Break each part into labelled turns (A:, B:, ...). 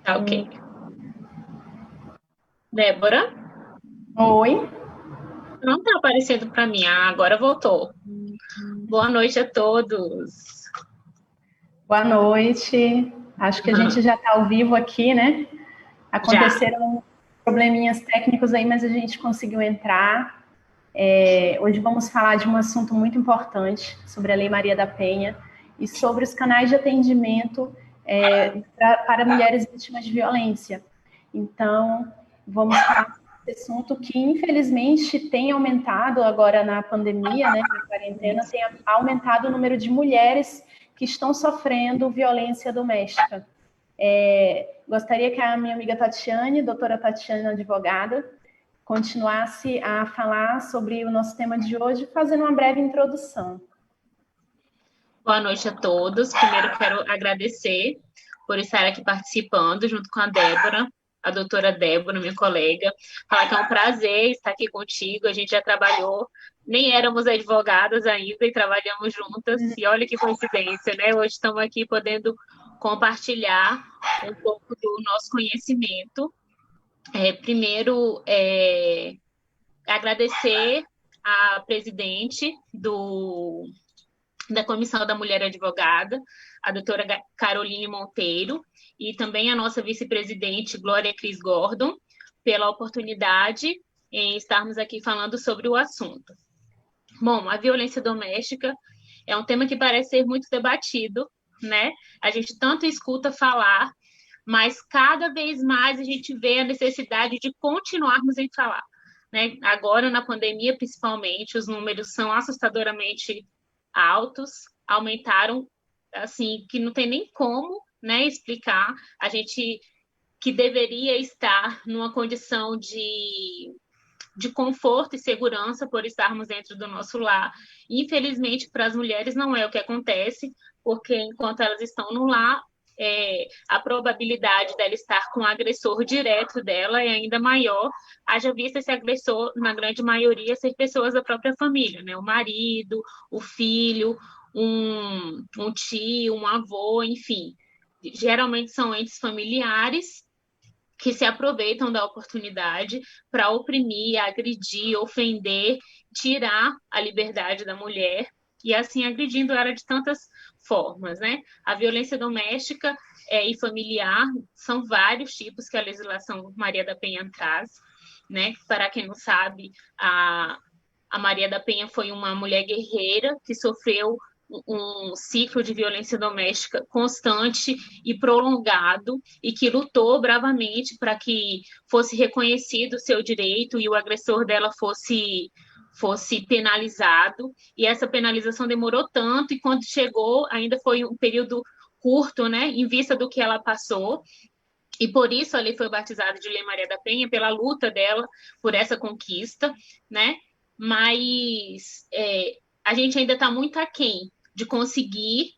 A: Tá, ok. Débora,
B: Oi,
A: não tá aparecendo para mim. Ah, agora voltou. Boa noite a todos.
B: boa noite. Acho que a gente já está ao vivo aqui, né?
A: Já.
B: Aconteceram probleminhas técnicos aí, mas a gente conseguiu entrar. Hoje vamos falar de um assunto muito importante sobre a Lei Maria da Penha e sobre os canais de atendimento para mulheres vítimas de violência. Então, vamos falar desse assunto que, infelizmente, tem aumentado agora na pandemia, né, na quarentena, tem aumentado o número de mulheres que estão sofrendo violência doméstica. Gostaria que a minha amiga Tatiane, doutora Tatiane, advogada, continuasse a falar sobre o nosso tema de hoje, fazendo uma breve introdução.
A: Boa noite a todos. Primeiro quero agradecer por estar aqui participando junto com a Débora, a doutora Débora, minha colega. Falar que é um prazer estar aqui contigo. A gente já trabalhou, nem éramos advogadas ainda e trabalhamos juntas. E olha que coincidência, né? Hoje estamos aqui podendo compartilhar um pouco do nosso conhecimento. Primeiro, agradecer a presidente da Comissão da Mulher Advogada, a doutora Caroline Monteiro, e também a nossa vice-presidente, Glória Cris Gordon, pela oportunidade em estarmos aqui falando sobre o assunto. Bom, a violência doméstica é um tema que parece ser muito debatido, né? A gente tanto escuta falar, mas cada vez mais a gente vê a necessidade de continuarmos em falar. Né? Agora, na pandemia, principalmente, os números são assustadoramente altos, aumentaram, assim, que não tem nem como, né, explicar. A gente que deveria estar numa condição de conforto e segurança por estarmos dentro do nosso lar. Infelizmente, para as mulheres não é o que acontece, porque enquanto elas estão no lar, a probabilidade dela estar com o agressor direto dela é ainda maior, haja vista esse agressor, na grande maioria, ser pessoas da própria família, né? O marido, o filho, um tio, um avô, enfim. Geralmente são entes familiares que se aproveitam da oportunidade para oprimir, agredir, ofender, tirar a liberdade da mulher e assim agredindo ela de tantas formas, né? A violência doméstica e familiar são vários tipos que a legislação Maria da Penha traz, né? Para quem não sabe, a Maria da Penha foi uma mulher guerreira que sofreu um ciclo de violência doméstica constante e prolongado e que lutou bravamente para que fosse reconhecido o seu direito e o agressor dela fosse penalizado. E essa penalização demorou tanto e quando chegou ainda foi um período curto, né, em vista do que ela passou. E por isso a lei foi batizada de Lei Maria da Penha, pela luta dela por essa conquista, né? Mas a gente ainda está muito aquém de conseguir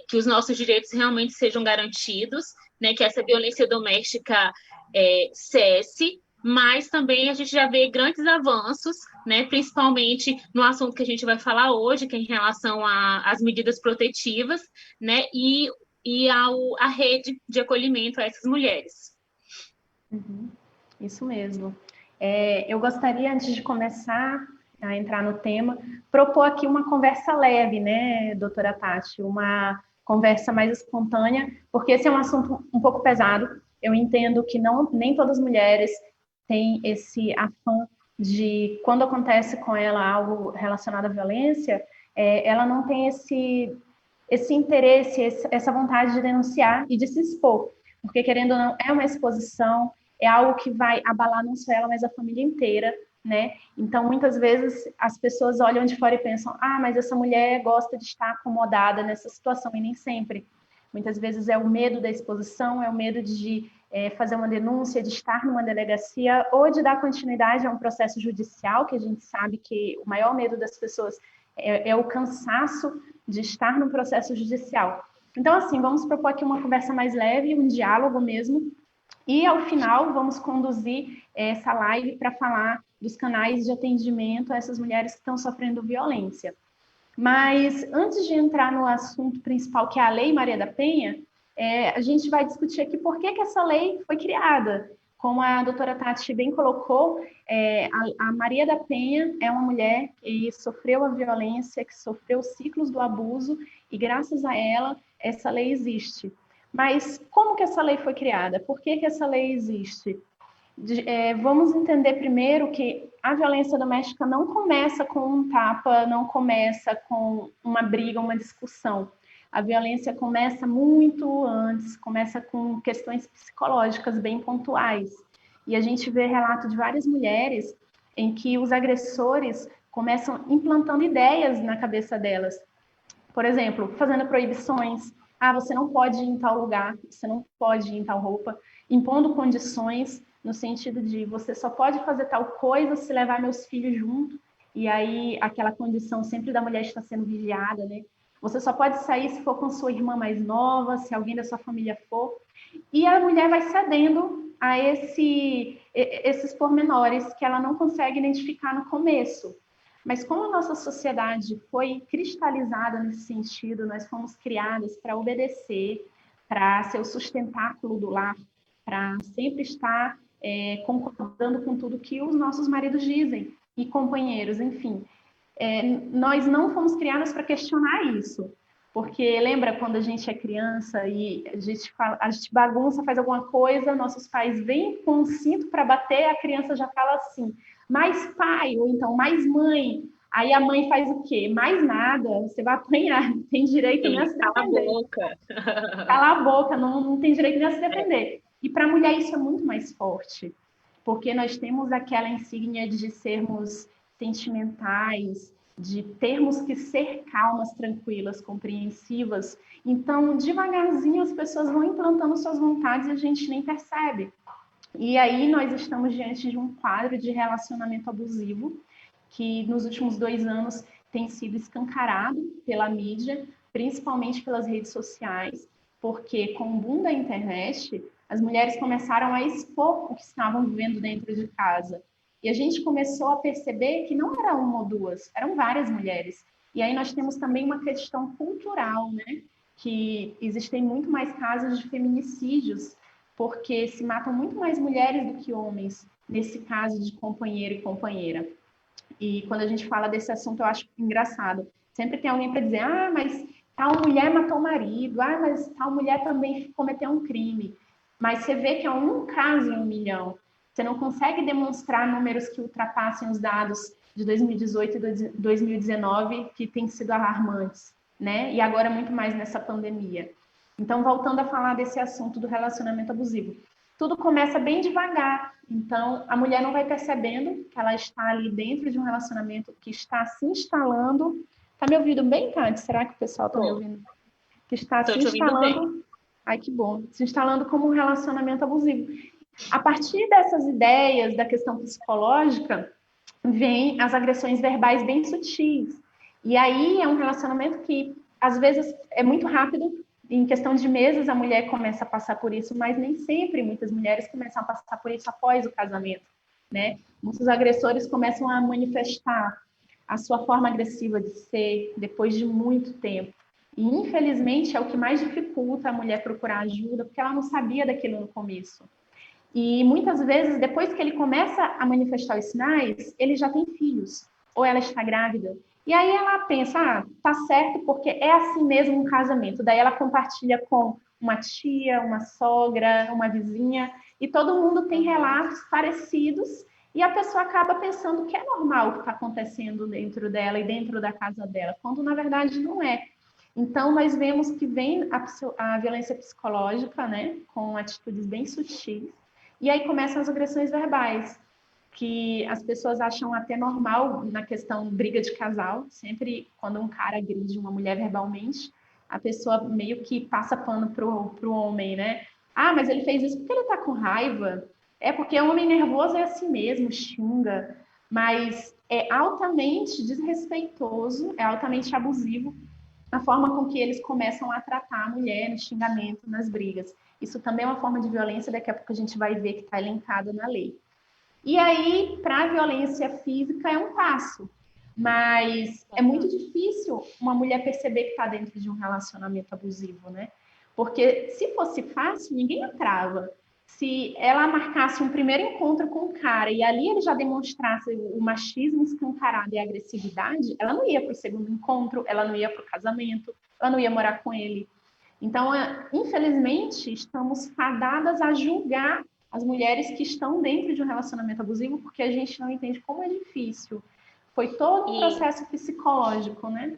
A: que os nossos direitos realmente sejam garantidos, né? Que essa violência doméstica cesse, mas também a gente já vê grandes avanços, né? Principalmente no assunto que a gente vai falar hoje, que é em relação às medidas protetivas, né? E a rede de acolhimento a essas mulheres.
B: Uhum, isso mesmo. Eu gostaria, antes de começar a entrar no tema, propor aqui uma conversa leve, né, doutora Tati? Uma conversa mais espontânea, porque esse é um assunto um pouco pesado. Eu entendo que nem todas as mulheres têm esse afã de, quando acontece com ela algo relacionado à violência, ela não tem esse interesse, essa vontade de denunciar e de se expor, porque querendo ou não, é uma exposição, é algo que vai abalar não só ela, mas a família inteira, né? Então, muitas vezes, as pessoas olham de fora e pensam, mas essa mulher gosta de estar acomodada nessa situação, e nem sempre. Muitas vezes é o medo da exposição, é o medo de fazer uma denúncia, de estar numa delegacia, ou de dar continuidade a um processo judicial, que a gente sabe que o maior medo das pessoas é o cansaço de estar no processo judicial. Então, assim, vamos propor aqui uma conversa mais leve, um diálogo mesmo, e ao final vamos conduzir essa live para falar dos canais de atendimento a essas mulheres que estão sofrendo violência. Mas antes de entrar no assunto principal, que é a Lei Maria da Penha, a gente vai discutir aqui por que essa lei foi criada. Como a doutora Tati bem colocou, a Maria da Penha é uma mulher que sofreu a violência, que sofreu os ciclos do abuso, e graças a ela, essa lei existe. Mas como que essa lei foi criada? Por que essa lei existe? Vamos entender primeiro que a violência doméstica não começa com um tapa, não começa com uma briga, uma discussão. A violência começa muito antes, começa com questões psicológicas bem pontuais. E a gente vê relato de várias mulheres em que os agressores começam implantando ideias na cabeça delas. Por exemplo, fazendo proibições. Você não pode ir em tal lugar, você não pode ir em tal roupa, impondo condições no sentido de você só pode fazer tal coisa se levar meus filhos junto, e aí aquela condição sempre da mulher está sendo vigiada, né? Você só pode sair se for com sua irmã mais nova, se alguém da sua família for. E a mulher vai cedendo a esses pormenores que ela não consegue identificar no começo. Mas como a nossa sociedade foi cristalizada nesse sentido, nós fomos criadas para obedecer, para ser o sustentáculo do lar, para sempre estar concordando com tudo que os nossos maridos dizem, e companheiros, enfim. Nós não fomos criadas para questionar isso, porque lembra quando a gente é criança e a gente bagunça, faz alguma coisa, nossos pais vêm com um cinto para bater, a criança já fala assim, mais pai, ou então mais mãe. Aí a mãe faz o quê? Mais nada, você vai apanhar, não tem direito nem a se defender.
A: Cala a boca.
B: Cala a boca, não tem direito nem a se defender. E para a mulher isso é muito mais forte, porque nós temos aquela insígnia de sermos sentimentais, de termos que ser calmas, tranquilas, compreensivas. Então, devagarzinho, as pessoas vão implantando suas vontades e a gente nem percebe. E aí nós estamos diante de um quadro de relacionamento abusivo que nos últimos 2 anos tem sido escancarado pela mídia, principalmente pelas redes sociais, porque com o boom da internet, as mulheres começaram a expor o que estavam vivendo dentro de casa. E a gente começou a perceber que não era uma ou duas, eram várias mulheres. E aí nós temos também uma questão cultural, né? Que existem muito mais casos de feminicídios, porque se matam muito mais mulheres do que homens, nesse caso de companheiro e companheira. E quando a gente fala desse assunto, eu acho engraçado. Sempre tem alguém para dizer, mas tal mulher matou o marido, mas tal mulher também cometeu um crime. Mas você vê que é um caso em 1 milhão. Você não consegue demonstrar números que ultrapassem os dados de 2018 e 2019, que têm sido alarmantes, né? E agora muito mais nessa pandemia. Então, voltando a falar desse assunto do relacionamento abusivo, tudo começa bem devagar. Então, a mulher não vai percebendo que ela está ali dentro de um relacionamento que está se instalando. Tá me ouvindo bem, Tati? Será que o pessoal está me ouvindo? Que está se instalando. Ai, que bom. Se instalando como um relacionamento abusivo. A partir dessas ideias da questão psicológica, vem as agressões verbais bem sutis. E aí é um relacionamento que, às vezes, é muito rápido. Em questão de meses, a mulher começa a passar por isso, mas nem sempre muitas mulheres começam a passar por isso após o casamento, né? Muitos agressores começam a manifestar a sua forma agressiva de ser depois de muito tempo. E, infelizmente, é o que mais dificulta a mulher procurar ajuda, porque ela não sabia daquilo no começo. E, muitas vezes, depois que ele começa a manifestar os sinais, ele já tem filhos, ou ela está grávida. E aí ela pensa, tá certo, porque é assim mesmo um casamento. Daí ela compartilha com uma tia, uma sogra, uma vizinha, e todo mundo tem relatos parecidos, e a pessoa acaba pensando que é normal o que está acontecendo dentro dela e dentro da casa dela, quando na verdade não é. Então, nós vemos que vem a violência psicológica, né, com atitudes bem sutis, e aí começam as agressões verbais, que as pessoas acham até normal na questão briga de casal. Sempre quando um cara agride uma mulher verbalmente, a pessoa meio que passa pano pro homem, né? Mas ele fez isso porque ele tá com raiva. É porque o homem nervoso é assim mesmo, xinga. Mas é altamente desrespeitoso, é altamente abusivo a forma com que eles começam a tratar a mulher no xingamento, nas brigas. Isso também é uma forma de violência, daqui a pouco a gente vai ver que está elencado na lei. E aí, para a violência física é um passo, mas é muito difícil uma mulher perceber que está dentro de um relacionamento abusivo, né? Porque se fosse fácil, ninguém entrava. Se ela marcasse um primeiro encontro com o cara e ali ele já demonstrasse o machismo escancarado e a agressividade, ela não ia para o segundo encontro, ela não ia para o casamento, ela não ia morar com ele. Então, infelizmente, estamos fadadas a julgar as mulheres que estão dentro de um relacionamento abusivo porque a gente não entende como é difícil. Foi todo um processo psicológico, né?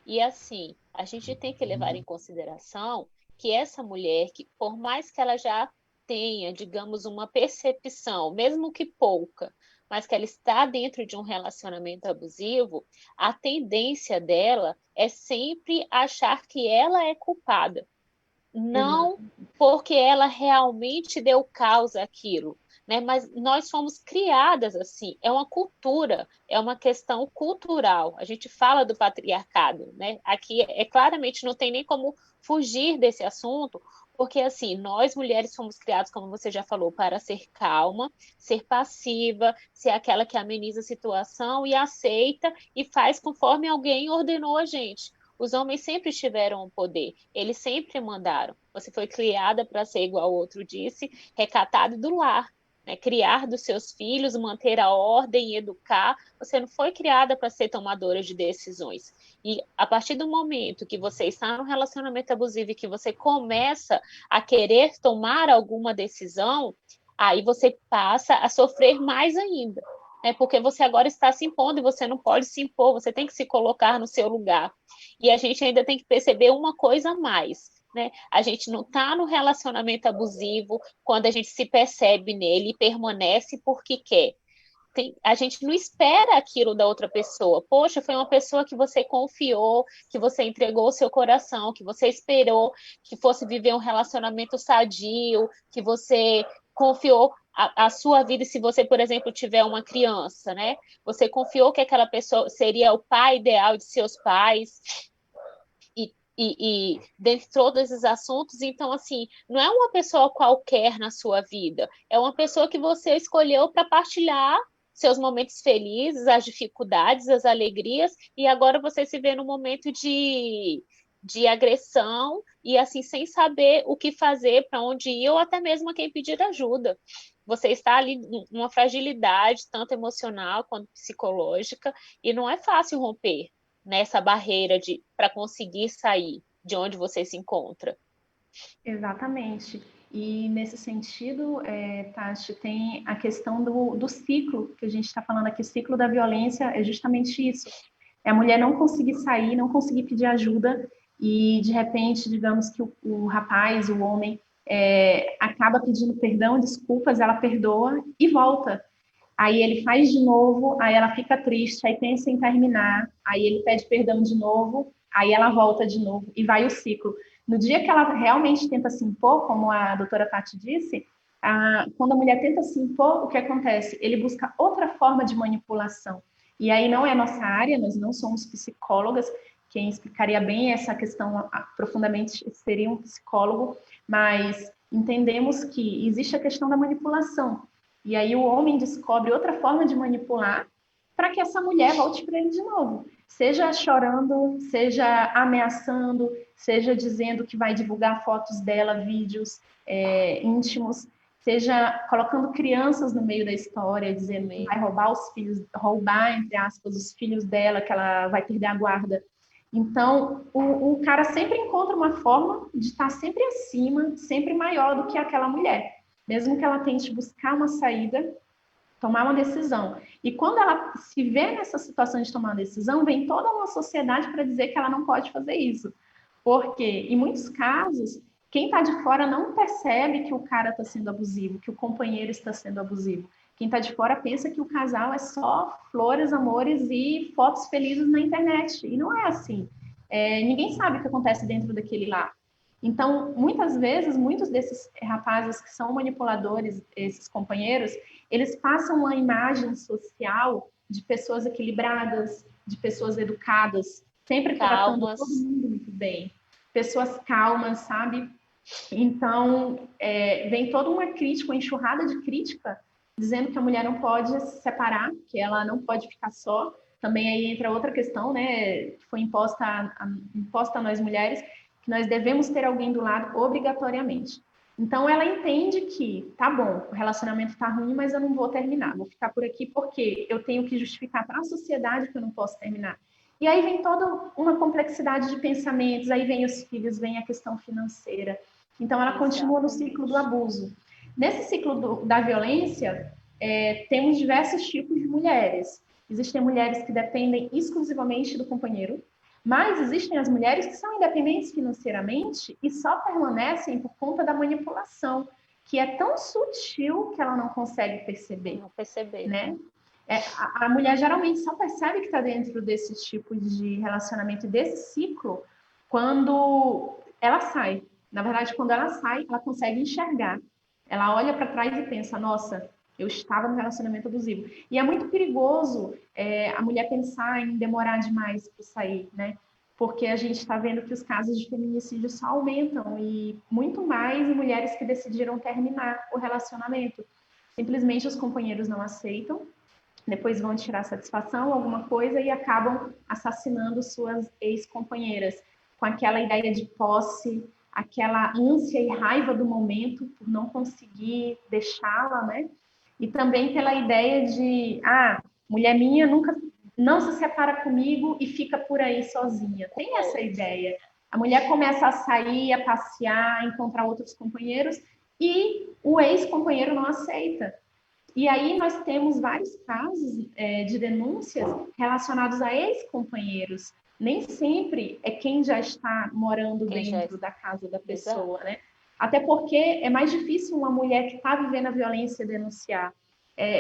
C: E assim, a gente tem que levar em consideração que essa mulher, que por mais que ela já tenha, digamos, uma percepção, mesmo que pouca, mas que ela está dentro de um relacionamento abusivo, a tendência dela é sempre achar que ela é culpada. Não porque ela realmente deu causa àquilo, né? Mas nós fomos criadas assim, é uma cultura, é uma questão cultural. A gente fala do patriarcado, né? Aqui claramente não tem nem como fugir desse assunto, porque assim, nós mulheres fomos criadas, como você já falou, para ser calma, ser passiva, ser aquela que ameniza a situação e aceita e faz conforme alguém ordenou a gente. Os homens sempre tiveram o poder, eles sempre mandaram. Você foi criada para ser, igual o outro disse, recatada do lar, né? Criar dos seus filhos, manter a ordem, educar. Você não foi criada para ser tomadora de decisões. E a partir do momento que você está num relacionamento abusivo e que você começa a querer tomar alguma decisão, aí você passa a sofrer mais ainda. Porque você agora está se impondo e você não pode se impor, você tem que se colocar no seu lugar. E a gente ainda tem que perceber uma coisa a mais, né? A gente não está no relacionamento abusivo quando a gente se percebe nele e permanece porque quer. A gente não espera aquilo da outra pessoa. Poxa, foi uma pessoa que você confiou, que você entregou o seu coração, que você esperou que fosse viver um relacionamento sadio, que você confiou a sua vida. Se você, por exemplo, tiver uma criança, né? Você confiou que aquela pessoa seria o pai ideal de seus pais. E dentre todos esses assuntos, então, assim, não é uma pessoa qualquer na sua vida, é uma pessoa que você escolheu para partilhar seus momentos felizes, as dificuldades, as alegrias, e agora você se vê no momento de agressão e, assim, sem saber o que fazer, para onde ir, ou até mesmo a quem pedir ajuda. Você está ali numa fragilidade, tanto emocional quanto psicológica, e não é fácil romper nessa barreira para conseguir sair de onde você se encontra.
B: Exatamente. E nesse sentido, Tati, tem a questão do ciclo, que a gente está falando aqui, o ciclo da violência é justamente isso. É a mulher não conseguir sair, não conseguir pedir ajuda, e de repente, digamos que o rapaz, o homem, acaba pedindo perdão, desculpas, ela perdoa e volta. Aí ele faz de novo, aí ela fica triste, aí pensa em terminar, aí ele pede perdão de novo, aí ela volta de novo e vai o ciclo. No dia que ela realmente tenta se impor, como a doutora Tati disse, quando a mulher tenta se impor, o que acontece? Ele busca outra forma de manipulação. E aí não é nossa área, nós não somos psicólogas, quem explicaria bem essa questão profundamente seria um psicólogo, mas entendemos que existe a questão da manipulação. E aí o homem descobre outra forma de manipular para que essa mulher volte para ele de novo. Seja chorando, seja ameaçando, seja dizendo que vai divulgar fotos dela, vídeos íntimos, seja colocando crianças no meio da história, dizendo que vai roubar os filhos, roubar, entre aspas, os filhos dela, que ela vai perder a guarda. Então, o cara sempre encontra uma forma de estar sempre acima, sempre maior do que aquela mulher. Mesmo que ela tente buscar uma saída, tomar uma decisão. E quando ela se vê nessa situação de tomar uma decisão, vem toda uma sociedade para dizer que ela não pode fazer isso. Porque, em muitos casos, quem está de fora não percebe que o cara está sendo abusivo, que o companheiro está sendo abusivo. Quem está de fora pensa que o casal é só flores, amores e fotos felizes na internet. E não é assim. Ninguém sabe o que acontece dentro daquele lar. Então, muitas vezes, muitos desses rapazes que são manipuladores, esses companheiros, eles passam uma imagem social de pessoas equilibradas, de pessoas educadas, sempre tratando todo mundo muito bem. Pessoas calmas, sabe? Então, vem toda uma crítica, uma enxurrada de crítica, dizendo que a mulher não pode se separar, que ela não pode ficar só. Também aí entra outra questão, né? Que foi imposta a nós mulheres, que nós devemos ter alguém do lado obrigatoriamente. Então, ela entende que, tá bom, o relacionamento tá ruim, mas eu não vou terminar. Vou ficar por aqui porque eu tenho que justificar para a sociedade que eu não posso terminar. E aí vem toda uma complexidade de pensamentos, aí vem os filhos, vem a questão financeira. Então, ela continua no ciclo do abuso. Nesse ciclo da violência, temos diversos tipos de mulheres. Existem mulheres que dependem exclusivamente do companheiro, mas existem as mulheres que são independentes financeiramente e só permanecem por conta da manipulação, que é tão sutil que ela não consegue perceber.
C: Não perceber.
B: Né? A mulher geralmente só percebe que está dentro desse tipo de relacionamento e desse ciclo quando ela sai. Na verdade, quando ela sai, ela consegue enxergar. Ela olha para trás e pensa, nossa, eu estava no relacionamento abusivo. E é muito perigoso a mulher pensar em demorar demais para sair, né? Porque a gente está vendo que os casos de feminicídio só aumentam e muito mais em mulheres que decidiram terminar o relacionamento. Simplesmente os companheiros não aceitam, depois vão tirar satisfação, alguma coisa, e acabam assassinando suas ex-companheiras, com aquela ideia de posse, aquela ânsia e raiva do momento por não conseguir deixá-la, né? E também pela ideia de, mulher minha nunca não se separa comigo e fica por aí sozinha. Tem essa ideia. A mulher começa a sair, a passear, a encontrar outros companheiros e o ex-companheiro não aceita. E aí nós temos vários casos de denúncias relacionados a ex-companheiros. Nem sempre é quem já está morando dentro da casa da pessoa, né? Até porque é mais difícil uma mulher que está vivendo a violência denunciar.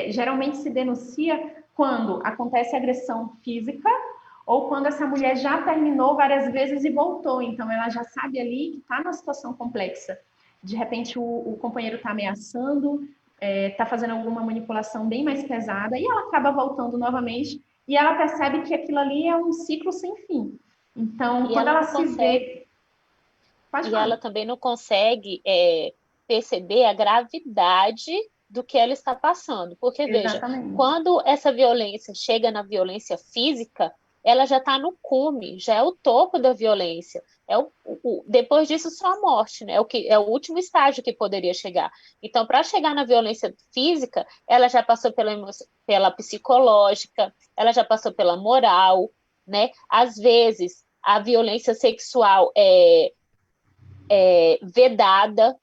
B: Geralmente se denuncia quando acontece agressão física ou quando essa mulher já terminou várias vezes e voltou. Então, ela já sabe ali que está numa situação complexa. De repente, o companheiro está ameaçando, está fazendo alguma manipulação bem mais pesada e ela acaba voltando novamente e ela percebe que aquilo ali é um ciclo sem fim. Então, quando ela se vê...
C: E ela também não consegue perceber a gravidade do que ela está passando. Porque,
B: Exatamente.
C: Veja, quando essa violência chega na violência física, ela já está no cume, já é o topo da violência. Depois disso, só a morte, né? É o último estágio que poderia chegar. Então, para chegar na violência física, ela já passou pela psicológica, ela já passou pela moral, né? Às vezes, a violência sexual é vedada,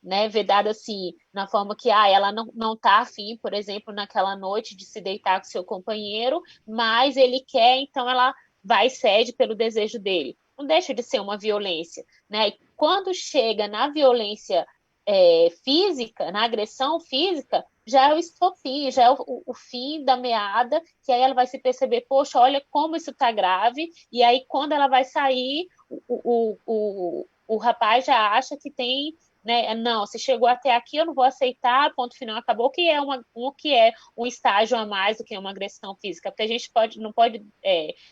C: né? Vedada assim, na forma que ela não tá afim, por exemplo, naquela noite de se deitar com seu companheiro, mas ele quer, então ela vai e cede pelo desejo dele. Não deixa de ser uma violência, né? E quando chega na violência física, na agressão física, já é o estopim, já é o fim da meada, que aí ela vai se perceber, poxa, olha como isso tá grave, e aí quando ela vai sair, o rapaz já acha que tem, né? Não, se chegou até aqui, eu não vou aceitar, ponto final, acabou, que é um estágio a mais do que uma agressão física, porque a gente não pode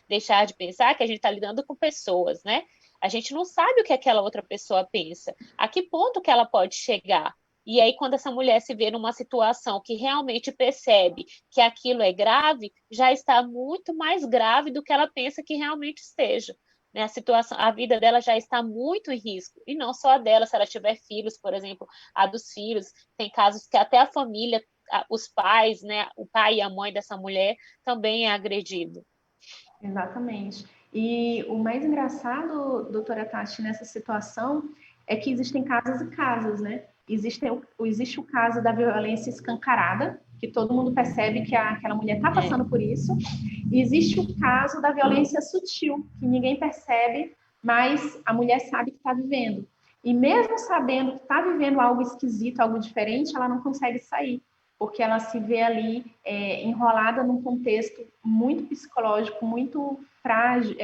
C: deixar de pensar que a gente está lidando com pessoas, né? A gente não sabe o que aquela outra pessoa pensa, a que ponto que ela pode chegar. E aí, quando essa mulher se vê numa situação que realmente percebe que aquilo é grave, já está muito mais grave do que ela pensa que realmente esteja. Né? A vida dela já está muito em risco, e não só a dela, se ela tiver filhos, por exemplo, a dos filhos, tem casos que até a família, os pais, né, o pai e a mãe dessa mulher também é agredido.
B: Exatamente. E o mais engraçado, doutora Tati, nessa situação é que existem casos e casos, né? Existe o caso da violência escancarada, que todo mundo percebe que aquela mulher está passando por isso. E existe o caso da violência sutil, que ninguém percebe, mas a mulher sabe que está vivendo. E mesmo sabendo que está vivendo algo esquisito, algo diferente, ela não consegue sair, porque ela se vê ali enrolada num contexto muito psicológico, muito frágil,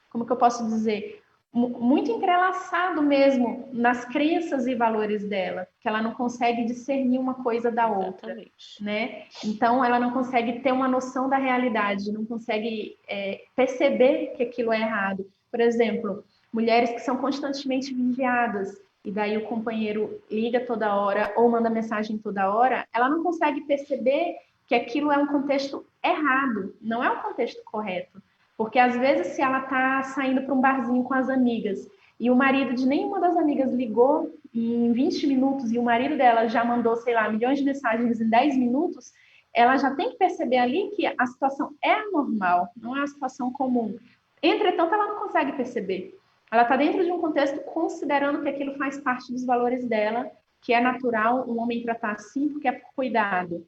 B: como que eu posso dizer? Muito entrelaçado mesmo nas crenças e valores dela, que ela não consegue discernir uma coisa da outra, né? Então, ela não consegue ter uma noção da realidade, não consegue perceber que aquilo é errado. Por exemplo, mulheres que são constantemente vigiadas, e daí o companheiro liga toda hora ou manda mensagem toda hora, ela não consegue perceber que aquilo é um contexto errado, não é um contexto correto. Porque, às vezes, se ela está saindo para um barzinho com as amigas e o marido de nenhuma das amigas ligou em 20 minutos e o marido dela já mandou, sei lá, milhões de mensagens em 10 minutos, ela já tem que perceber ali que a situação é anormal, não é uma situação comum. Entretanto, ela não consegue perceber. Ela está dentro de um contexto considerando que aquilo faz parte dos valores dela, que é natural um homem tratar assim porque é por cuidado.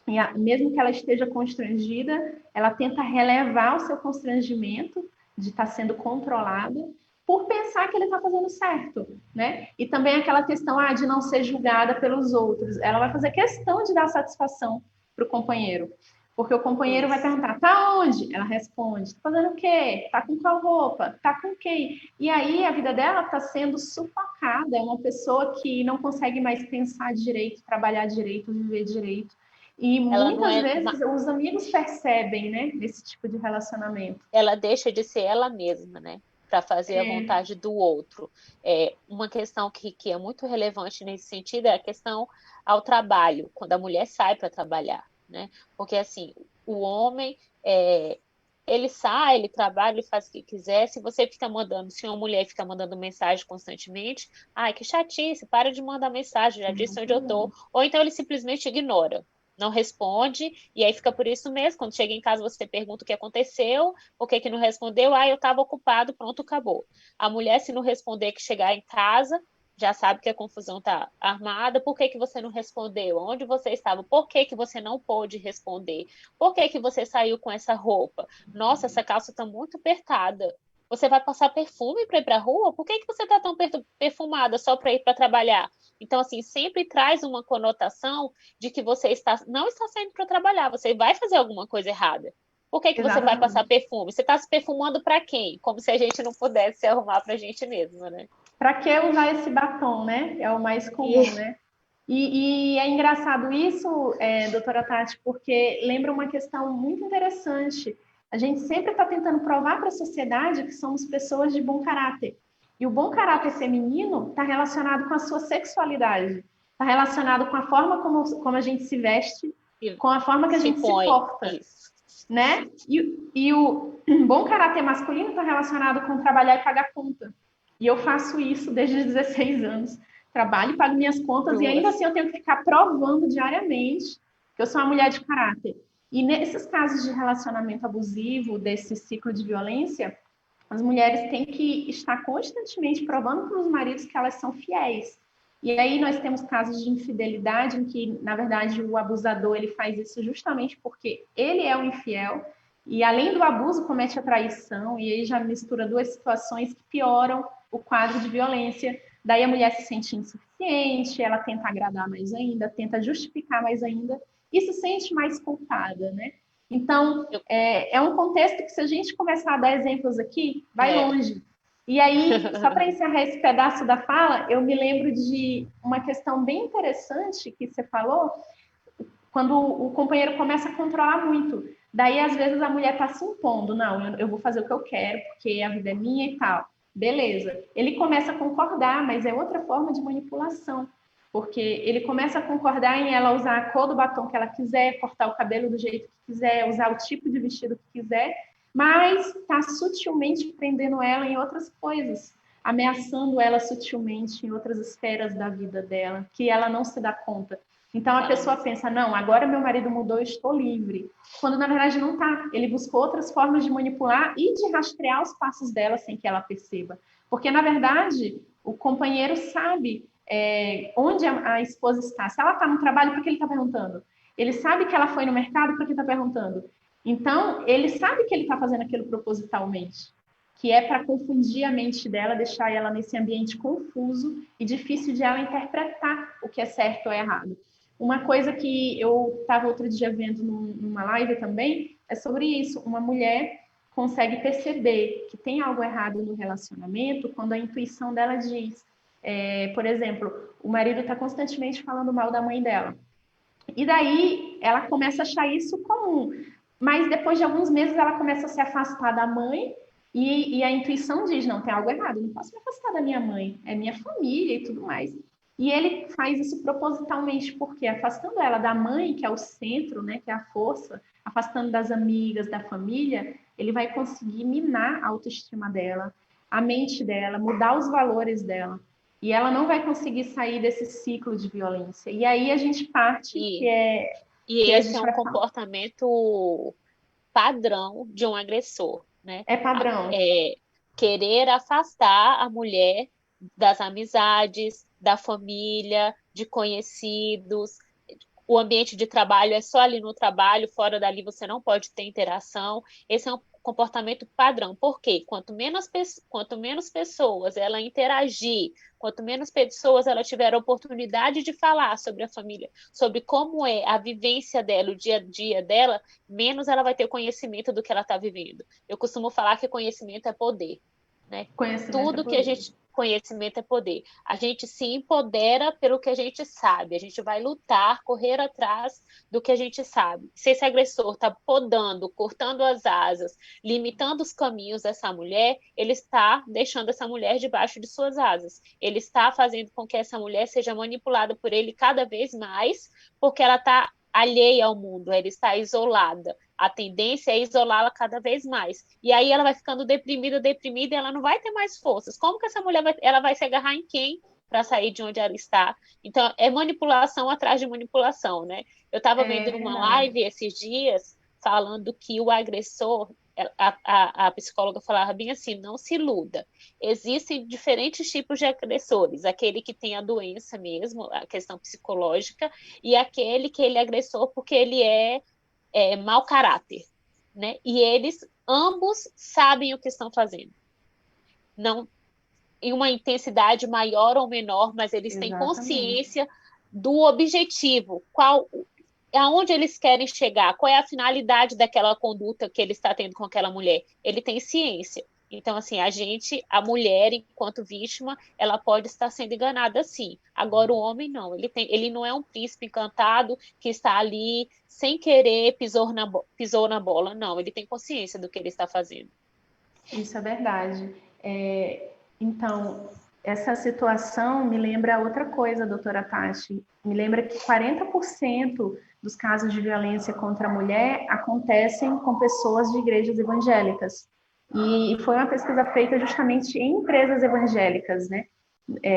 B: E mesmo que ela esteja constrangida, ela tenta relevar o seu constrangimento de estar sendo controlada por pensar que ele está fazendo certo, né? E também aquela questão de não ser julgada pelos outros. Ela vai fazer questão de dar satisfação para o companheiro. Porque o companheiro vai perguntar, tá onde? Ela responde, tá fazendo o quê? Tá com qual roupa? Tá com quem? E aí a vida dela tá sendo sufocada, é uma pessoa que não consegue mais pensar direito, trabalhar direito, viver direito. E
C: Ela não
B: muitas
C: é,
B: vezes os amigos percebem, né, esse tipo de relacionamento.
C: ela deixa de ser ela mesma, né? Para fazer a vontade do outro. Uma questão que é muito relevante nesse sentido é a questão ao trabalho, quando a mulher sai para trabalhar, né? Porque assim, o homem ele sai, ele trabalha, ele faz o que quiser. Se você fica mandando, se uma mulher fica mandando mensagem constantemente, ai, que chatice, para de mandar mensagem, já disse onde eu tô. Ou então ele simplesmente ignora, não responde, e aí fica por isso mesmo. Quando chega em casa, você pergunta o que aconteceu, por que não respondeu, eu estava ocupado, pronto, acabou. A mulher, se não responder, que chegar em casa, já sabe que a confusão está armada. Por que você não respondeu? Onde você estava? Por que você não pôde responder? Por que você saiu com essa roupa? Nossa, essa calça está muito apertada. Você vai passar perfume para ir para a rua? Por que você está tão perfumada só para ir para trabalhar? Então, assim, sempre traz uma conotação de que você não está saindo para trabalhar, você vai fazer alguma coisa errada. Por que você vai passar perfume? Você está se perfumando para quem? Como se a gente não pudesse se arrumar para a gente mesma, né?
B: Para que usar esse batom, né? É o mais comum, né? E é engraçado isso, doutora Tati, porque lembra uma questão muito interessante. A gente sempre está tentando provar para a sociedade que somos pessoas de bom caráter. E o bom caráter feminino está relacionado com a sua sexualidade, está relacionado com a forma como a gente se veste, com a forma que a gente se porta. Né? E o bom caráter masculino está relacionado com trabalhar e pagar conta. E eu faço isso desde os 16 anos. Trabalho, pago minhas contas e ainda assim eu tenho que ficar provando diariamente que eu sou uma mulher de caráter. E nesses casos de relacionamento abusivo, desse ciclo de violência, as mulheres têm que estar constantemente provando para os maridos que elas são fiéis. E aí nós temos casos de infidelidade em que, na verdade, o abusador ele faz isso justamente porque ele é o infiel e, além do abuso, comete a traição, e aí já mistura duas situações que pioram o quadro de violência. Daí a mulher se sente insuficiente, ela tenta agradar mais ainda, tenta justificar mais ainda, e se sente mais culpada, né? Então, é um contexto que, se a gente começar a dar exemplos aqui, vai longe. E aí, só para encerrar esse pedaço da fala, eu me lembro de uma questão bem interessante que você falou, quando o companheiro começa a controlar muito. Daí, às vezes, a mulher está se impondo, não, eu vou fazer o que eu quero, porque a vida é minha e tal. Beleza. Ele começa a concordar, mas é outra forma de manipulação, porque ele começa a concordar em ela usar a cor do batom que ela quiser, cortar o cabelo do jeito que quiser, usar o tipo de vestido que quiser, mas está sutilmente prendendo ela em outras coisas, ameaçando ela sutilmente em outras esferas da vida dela, que ela não se dá conta. Então a pessoa pensa, não, agora meu marido mudou, eu estou livre. Quando na verdade não está. Ele buscou outras formas de manipular e de rastrear os passos dela sem que ela perceba. Porque na verdade o companheiro sabe onde a esposa está. Se ela está no trabalho, por que ele está perguntando? Ele sabe que ela foi no mercado, por que está perguntando? Então, ele sabe que ele está fazendo aquilo propositalmente, que é para confundir a mente dela, deixar ela nesse ambiente confuso e difícil de ela interpretar o que é certo ou errado. Uma coisa que eu estava outro dia vendo numa live também é sobre isso. Uma mulher consegue perceber que tem algo errado no relacionamento quando a intuição dela diz, por exemplo, o marido está constantemente falando mal da mãe dela. E daí ela começa a achar isso comum. Mas depois de alguns meses ela começa a se afastar da mãe e a intuição diz, não, tem algo errado, não posso me afastar da minha mãe, é minha família e tudo mais. E ele faz isso propositalmente, porque afastando ela da mãe, que é o centro, né, que é a força, afastando das amigas, da família, ele vai conseguir minar a autoestima dela, a mente dela, mudar os valores dela. E ela não vai conseguir sair desse ciclo de violência. E aí a gente parte,
C: E,
B: que a
C: esse
B: gente
C: é um
B: vai falar.
C: comportamento padrão de um agressor, né?
B: É padrão.
C: Querer afastar a mulher das amizades, da família, de conhecidos. O ambiente de trabalho é só ali no trabalho, fora dali você não pode ter interação. Esse é um comportamento padrão. Por quê? Quanto menos pessoas ela interagir, quanto menos pessoas ela tiver a oportunidade de falar sobre a família, sobre como é a vivência dela, o dia a dia dela, menos ela vai ter conhecimento do que ela está vivendo. Eu costumo falar que conhecimento é poder, né?
B: Conhecimento é
C: Tudo que a
B: poder.
C: gente conhecimento é poder. A gente se empodera pelo que a gente sabe. A gente vai lutar, correr atrás do que a gente sabe. Se esse agressor está podando, cortando as asas, limitando os caminhos dessa mulher, ele está deixando essa mulher debaixo de suas asas. Ele está fazendo com que essa mulher seja manipulada por ele cada vez mais, porque ela está alheia ao mundo, ela está isolada. A tendência é isolá-la cada vez mais. E aí ela vai ficando deprimida, e ela não vai ter mais forças. Como que essa mulher ela vai se agarrar em quem para sair de onde ela está? Então, é manipulação atrás de manipulação, né? Eu estava
B: É
C: vendo uma
B: verdade.
C: live esses dias falando que o agressor, a psicóloga falava bem assim, não se iluda. Existem diferentes tipos de agressores. Aquele que tem a doença mesmo, a questão psicológica, e aquele que ele é agressor porque ele é mau caráter, né? E eles ambos sabem o que estão fazendo. Não em uma intensidade maior ou menor, mas eles têm
B: Exatamente.
C: consciência do objetivo, aonde eles querem chegar, qual é a finalidade daquela conduta que ele está tendo com aquela mulher. Ele tem ciência. Então, assim, a mulher, enquanto vítima, ela pode estar sendo enganada, sim. Agora, o homem não. Ele não é um príncipe encantado que está ali sem querer, pisou na bola. Não, ele tem consciência do que ele está fazendo.
B: Isso é verdade. Então, essa situação me lembra outra coisa, doutora Tati. Me lembra que 40% dos casos de violência contra a mulher acontecem com pessoas de igrejas evangélicas. E foi uma pesquisa feita justamente em empresas evangélicas, né?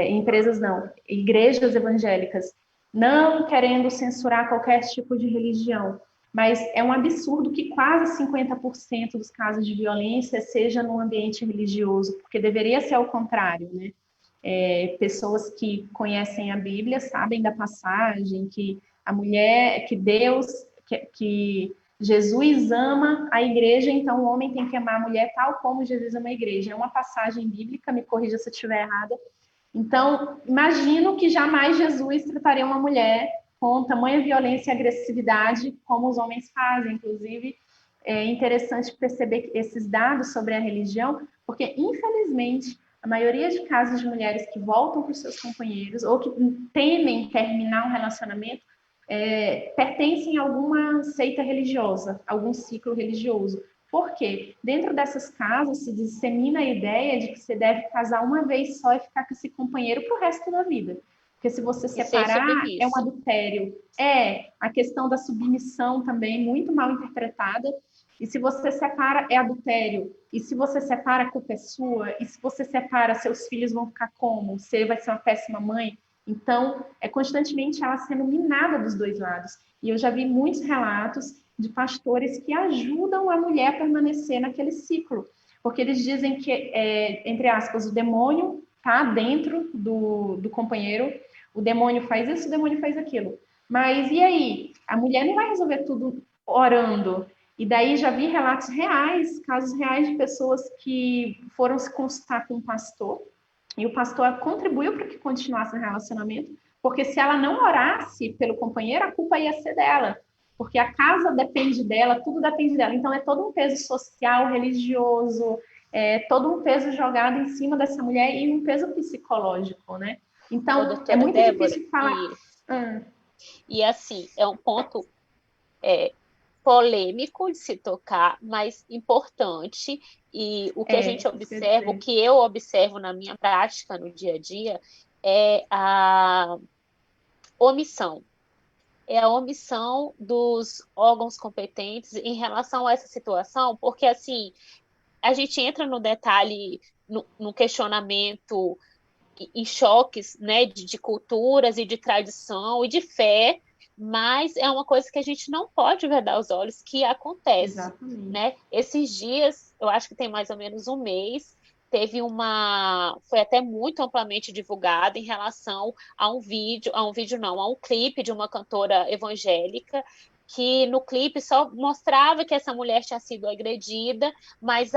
B: Empresas não, igrejas evangélicas, não querendo censurar qualquer tipo de religião, mas é um absurdo que quase 50% dos casos de violência seja no ambiente religioso, porque deveria ser ao contrário, né? Pessoas que conhecem a Bíblia sabem da passagem que a mulher, que Deus, que Jesus ama a igreja, então o homem tem que amar a mulher tal como Jesus ama a igreja. É uma passagem bíblica, me corrija se eu estiver errada. Então, imagino que jamais Jesus trataria uma mulher com tamanha violência e agressividade como os homens fazem. Inclusive, é interessante perceber esses dados sobre a religião, porque, infelizmente, a maioria de casos de mulheres que voltam para os seus companheiros ou que temem terminar um relacionamento pertencem a alguma seita religiosa, algum ciclo religioso. Por quê? Dentro dessas casas se dissemina a ideia de que você deve casar uma vez só e ficar com esse companheiro para o resto da vida. Porque se você
C: E ser
B: separar, é um
C: submissa.
B: adultério. A questão da submissão também, muito mal interpretada. E se você separa, é adultério. E se você separa, a culpa é sua. E se você separa, seus filhos vão ficar como? Você vai ser uma péssima mãe. Então, é constantemente ela sendo minada dos dois lados. E eu já vi muitos relatos de pastores que ajudam a mulher a permanecer naquele ciclo. Porque eles dizem que, entre aspas, o demônio está dentro do companheiro, o demônio faz isso, o demônio faz aquilo. Mas e aí? A mulher não vai resolver tudo orando. E daí já vi relatos reais, casos reais de pessoas que foram se consultar com um pastor, e o pastor contribuiu para que continuasse o relacionamento, porque se ela não orasse pelo companheiro, a culpa ia ser dela, porque a casa depende dela, tudo depende dela. Então é todo um peso social, religioso, todo um peso jogado em cima dessa mulher e um peso psicológico, né?
C: Ô,
B: Então é
C: doutora
B: muito
C: Débora,
B: difícil falar.
C: e assim, é um ponto polêmico de se tocar, mas importante. E o que a gente observa, o que eu observo na minha prática no dia a dia, é a omissão. É a omissão dos órgãos competentes em relação a essa situação, porque assim, a gente entra no detalhe, no questionamento, em choques, né, de culturas e de tradição e de fé, mas é uma coisa que a gente não pode vedar os olhos que acontece.
B: Exatamente.
C: Né? Esses dias, eu acho que tem mais ou menos um mês, foi até muito amplamente divulgado em relação a um clipe de uma cantora evangélica, que no clipe só mostrava que essa mulher tinha sido agredida, mas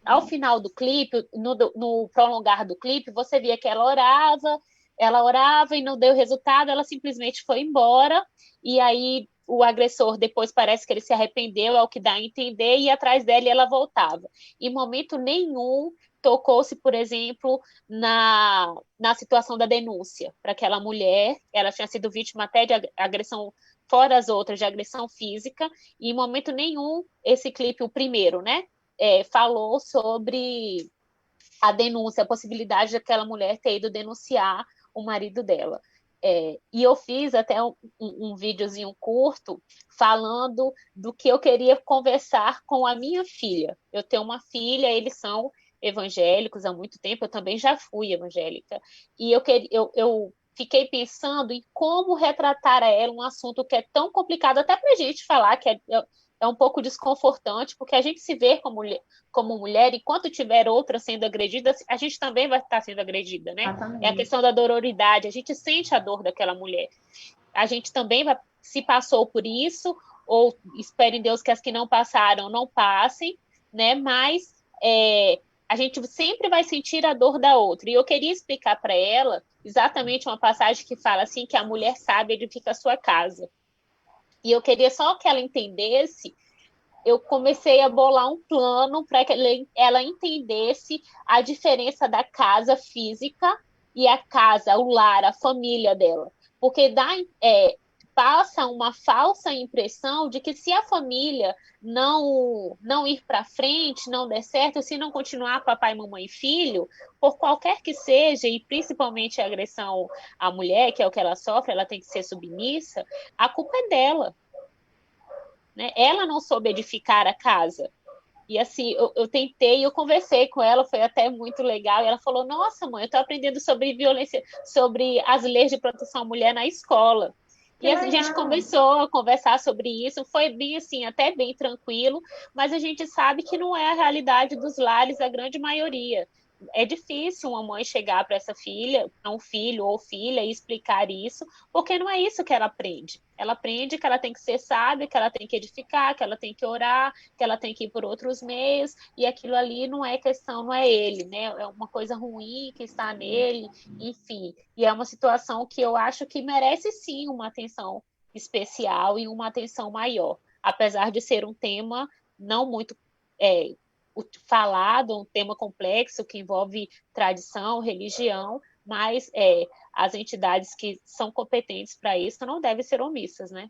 C: ao final do clipe, no prolongar do clipe, você via que ela orava e não deu resultado, ela simplesmente foi embora, e aí o agressor depois parece que ele se arrependeu, é o que dá a entender, e atrás dela ela voltava. Em momento nenhum tocou-se, por exemplo, na situação da denúncia para aquela mulher. Ela tinha sido vítima até de agressão, fora as outras, de agressão física, e em momento nenhum esse clipe, o primeiro, né, falou sobre a denúncia, a possibilidade daquela mulher ter ido denunciar o marido dela. E eu fiz até um videozinho curto falando do que eu queria conversar com a minha filha. Eu tenho uma filha, eles são evangélicos há muito tempo, eu também já fui evangélica, e eu fiquei pensando em como retratar a ela um assunto que é tão complicado, até para a gente falar que é um pouco desconfortante, porque a gente se vê como mulher, enquanto tiver outra sendo agredida, a gente também vai estar sendo agredida, né?
B: Exatamente.
C: É a questão da dororidade, a gente sente a dor daquela mulher. A gente também se passou por isso, ou espere em Deus que as que não passaram não passem, né? Mas a gente sempre vai sentir a dor da outra. E eu queria explicar para ela exatamente uma passagem que fala assim, que a mulher sabe edifica a sua casa. E eu queria só que ela entendesse, eu comecei a bolar um plano para que ela entendesse a diferença da casa física e a casa, o lar, a família dela. Porque passa uma falsa impressão de que se a família não ir para frente, não der certo, se não continuar papai, mamãe e filho, por qualquer que seja, e principalmente a agressão à mulher, que é o que ela sofre, ela tem que ser submissa, a culpa é dela. Né? Ela não soube edificar a casa. E assim, eu tentei, eu conversei com ela, foi até muito legal, e ela falou, nossa, mãe, eu estou aprendendo sobre violência, sobre as leis de proteção à mulher na escola. E a gente começou a conversar sobre isso, foi bem assim, até bem tranquilo, mas a gente sabe que não é a realidade dos lares, a grande maioria. É difícil uma mãe chegar para essa filha, para um filho ou filha, e explicar isso, porque não é isso que ela aprende. Ela aprende que ela tem que ser sábia, que ela tem que edificar, que ela tem que orar, que ela tem que ir por outros meios, e aquilo ali não é questão, não é ele, né? É uma coisa ruim que está nele, enfim. E é uma situação que eu acho que merece sim uma atenção especial e uma atenção maior, apesar de ser um tema não muito falado, um tema complexo que envolve tradição, religião, mas as entidades que são competentes para isso não devem ser omissas, né?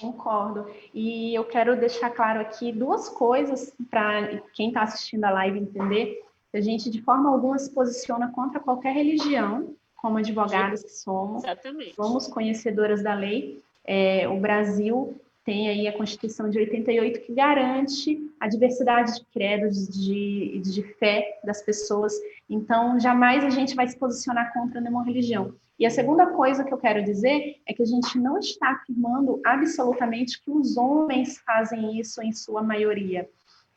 B: Concordo. E eu quero deixar claro aqui duas coisas para quem está assistindo a live entender. A gente, de forma alguma, se posiciona contra qualquer religião, como advogadas que somos.
C: Exatamente.
B: Somos conhecedoras da lei. O Brasil tem aí a Constituição de 88 que garante a diversidade de credos, de fé das pessoas. Então, jamais a gente vai se posicionar contra nenhuma religião. E a segunda coisa que eu quero dizer é que a gente não está afirmando absolutamente que os homens fazem isso em sua maioria.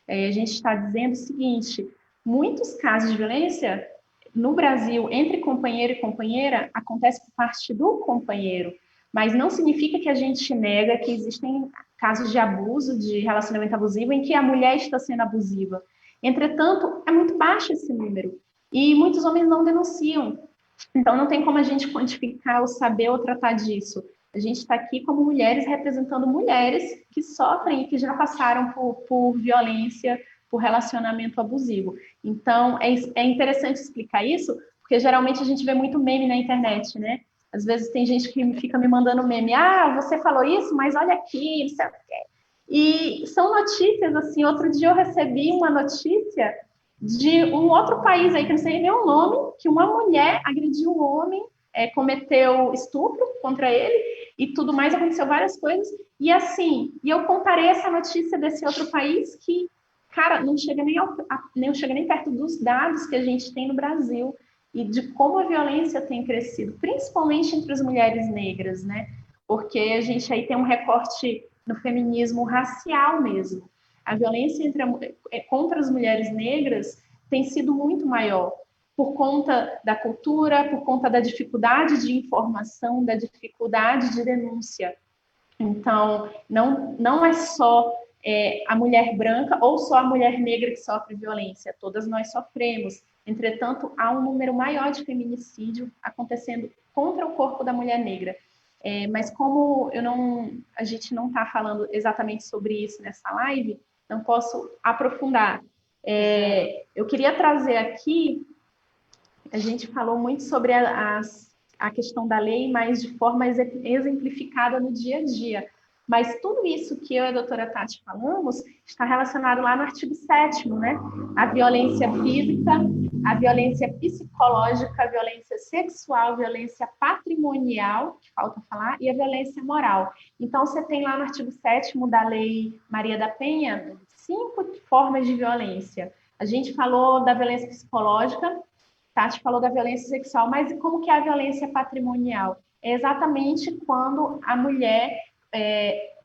B: A gente está dizendo o seguinte, muitos casos de violência no Brasil entre companheiro e companheira acontece por parte do companheiro, mas não significa que a gente nega que existem casos de abuso, de relacionamento abusivo, em que a mulher está sendo abusiva. Entretanto, é muito baixo esse número. E muitos homens não denunciam. Então, não tem como a gente quantificar ou saber ou tratar disso. A gente está aqui como mulheres representando mulheres que sofrem e que já passaram por violência, por relacionamento abusivo. Então, é interessante explicar isso, porque geralmente a gente vê muito meme na internet, né? Às vezes tem gente que fica me mandando meme, você falou isso, mas olha aqui, não sei o quê. E são notícias, assim, outro dia eu recebi uma notícia de um outro país aí, que não sei nem o nome, que uma mulher agrediu um homem, cometeu estupro contra ele e tudo mais, aconteceu várias coisas. E assim, eu comparei essa notícia desse outro país que cara, não chega não chega nem perto dos dados que a gente tem no Brasil e de como a violência tem crescido, principalmente entre as mulheres negras, né? Porque a gente aí tem um recorte no feminismo racial mesmo. A violência contra as mulheres negras tem sido muito maior, por conta da cultura, por conta da dificuldade de informação, da dificuldade de denúncia. Então, não é só a mulher branca ou só a mulher negra que sofre violência, todas nós sofremos. Entretanto, há um número maior de feminicídio acontecendo contra o corpo da mulher negra. Mas como a gente não está falando exatamente sobre isso nessa live, não posso aprofundar. Eu queria trazer aqui, a gente falou muito sobre a questão da lei, mas de forma exemplificada no dia a dia. Mas tudo isso que eu e a doutora Tati falamos está relacionado lá no artigo 7º, né? A violência física, a violência psicológica, a violência sexual, a violência patrimonial, que falta falar, e a violência moral. Então, você tem lá no artigo 7º da Lei Maria da Penha 5 formas de violência. A gente falou da violência psicológica, Tati falou da violência sexual, mas e como que é a violência patrimonial? É exatamente quando a mulher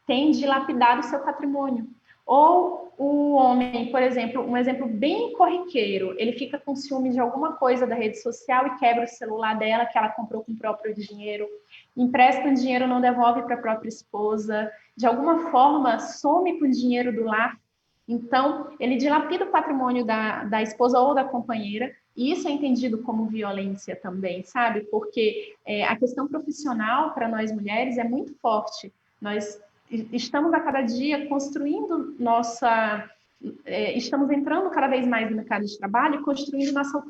B: tem dilapidado o seu patrimônio. Ou o homem, por exemplo, um exemplo bem corriqueiro, ele fica com ciúme de alguma coisa da rede social e quebra o celular dela, que ela comprou com o próprio dinheiro, empresta o dinheiro, não devolve para a própria esposa, de alguma forma some com o dinheiro do lar. Então, ele dilapida o patrimônio da esposa ou da companheira, e isso é entendido como violência também, sabe? Porque a questão profissional para nós mulheres é muito forte. Nós estamos a cada dia construindo estamos entrando cada vez mais no mercado de trabalho e construindo nossa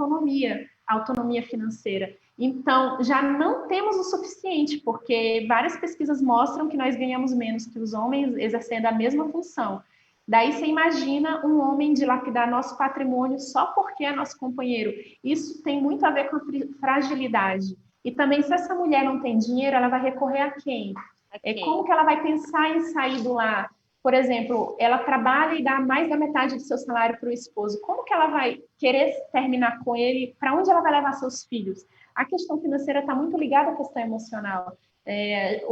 B: autonomia financeira. Então, já não temos o suficiente, porque várias pesquisas mostram que nós ganhamos menos que os homens exercendo a mesma função. Daí você imagina um homem dilapidar nosso patrimônio só porque é nosso companheiro. Isso tem muito a ver com a fragilidade. E também, se essa mulher não tem dinheiro, ela vai recorrer a quem? Como que ela vai pensar em sair do lar? Por exemplo, ela trabalha e dá mais da metade do seu salário para o esposo. Como que ela vai querer terminar com ele? Para onde ela vai levar seus filhos? A questão financeira está muito ligada à questão emocional.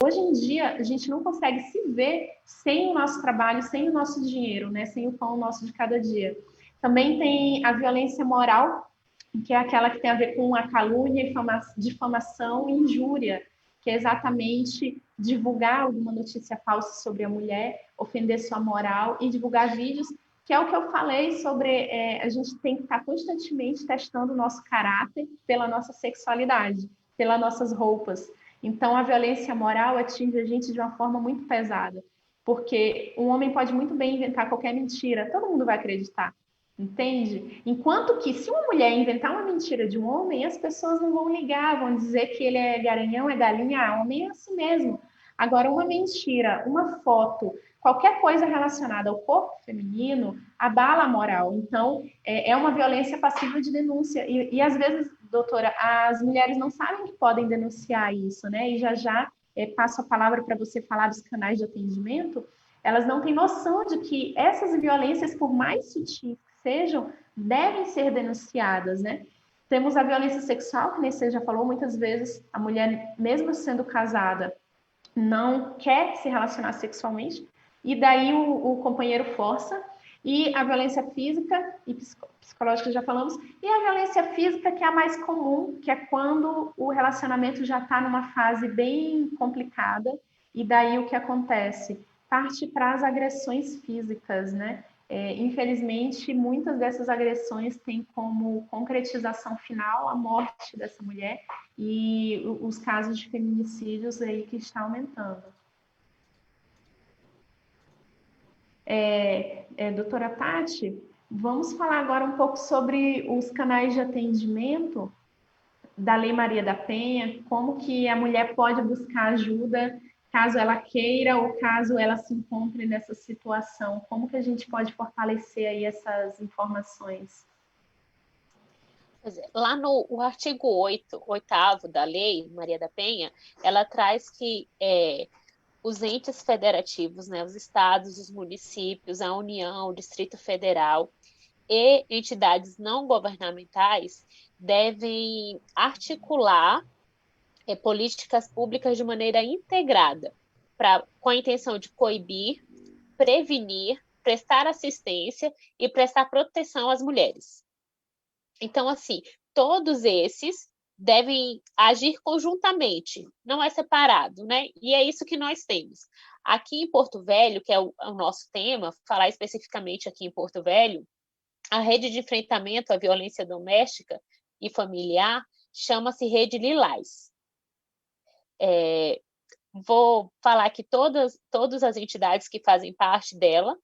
B: Hoje em dia, a gente não consegue se ver sem o nosso trabalho, sem o nosso dinheiro, né? Sem o pão nosso de cada dia. Também tem a violência moral, que é aquela que tem a ver com a calúnia, difamação e injúria, que é exatamente divulgar alguma notícia falsa sobre a mulher, ofender sua moral e divulgar vídeos, que é o que eu falei sobre a gente tem que estar constantemente testando o nosso caráter pela nossa sexualidade, pelas nossas roupas. Então, a violência moral atinge a gente de uma forma muito pesada, porque um homem pode muito bem inventar qualquer mentira, todo mundo vai acreditar, entende? Enquanto que, se uma mulher inventar uma mentira de um homem, as pessoas não vão ligar, vão dizer que ele é garanhão, é galinha, homem é assim mesmo. Agora, uma mentira, uma foto, qualquer coisa relacionada ao corpo feminino, abala a moral. Então, é uma violência passiva de denúncia. E às vezes, doutora, as mulheres não sabem que podem denunciar isso, né? E já passo a palavra para você falar dos canais de atendimento. Elas não têm noção de que essas violências, por mais sutis que sejam, devem ser denunciadas, né? Temos a violência sexual, que nem você já falou, muitas vezes a mulher, mesmo sendo casada, não quer se relacionar sexualmente, e daí o companheiro força, e a violência física e psicológica já falamos, e a violência física, que é a mais comum, que é quando o relacionamento já está numa fase bem complicada, e daí o que acontece? Parte para as agressões físicas, né? Infelizmente, muitas dessas agressões têm como concretização final a morte dessa mulher e os casos de feminicídios aí que está aumentando. Doutora Tati, vamos falar agora um pouco sobre os canais de atendimento da Lei Maria da Penha, como que a mulher pode buscar ajuda caso ela queira ou caso ela se encontre nessa situação. Como que a gente pode fortalecer aí essas informações?
C: Lá no artigo 8º da Lei Maria da Penha, ela traz que os entes federativos, né, os estados, os municípios, a União, o Distrito Federal e entidades não governamentais devem articular políticas públicas de maneira integrada, com a intenção de coibir, prevenir, prestar assistência e prestar proteção às mulheres. Então, assim, todos esses devem agir conjuntamente, não é separado, né? E é isso que nós temos. Aqui em Porto Velho, que é o nosso tema, falar especificamente aqui em Porto Velho, a rede de enfrentamento à violência doméstica e familiar chama-se Rede Lilás. Vou falar que todas as entidades que fazem parte dela,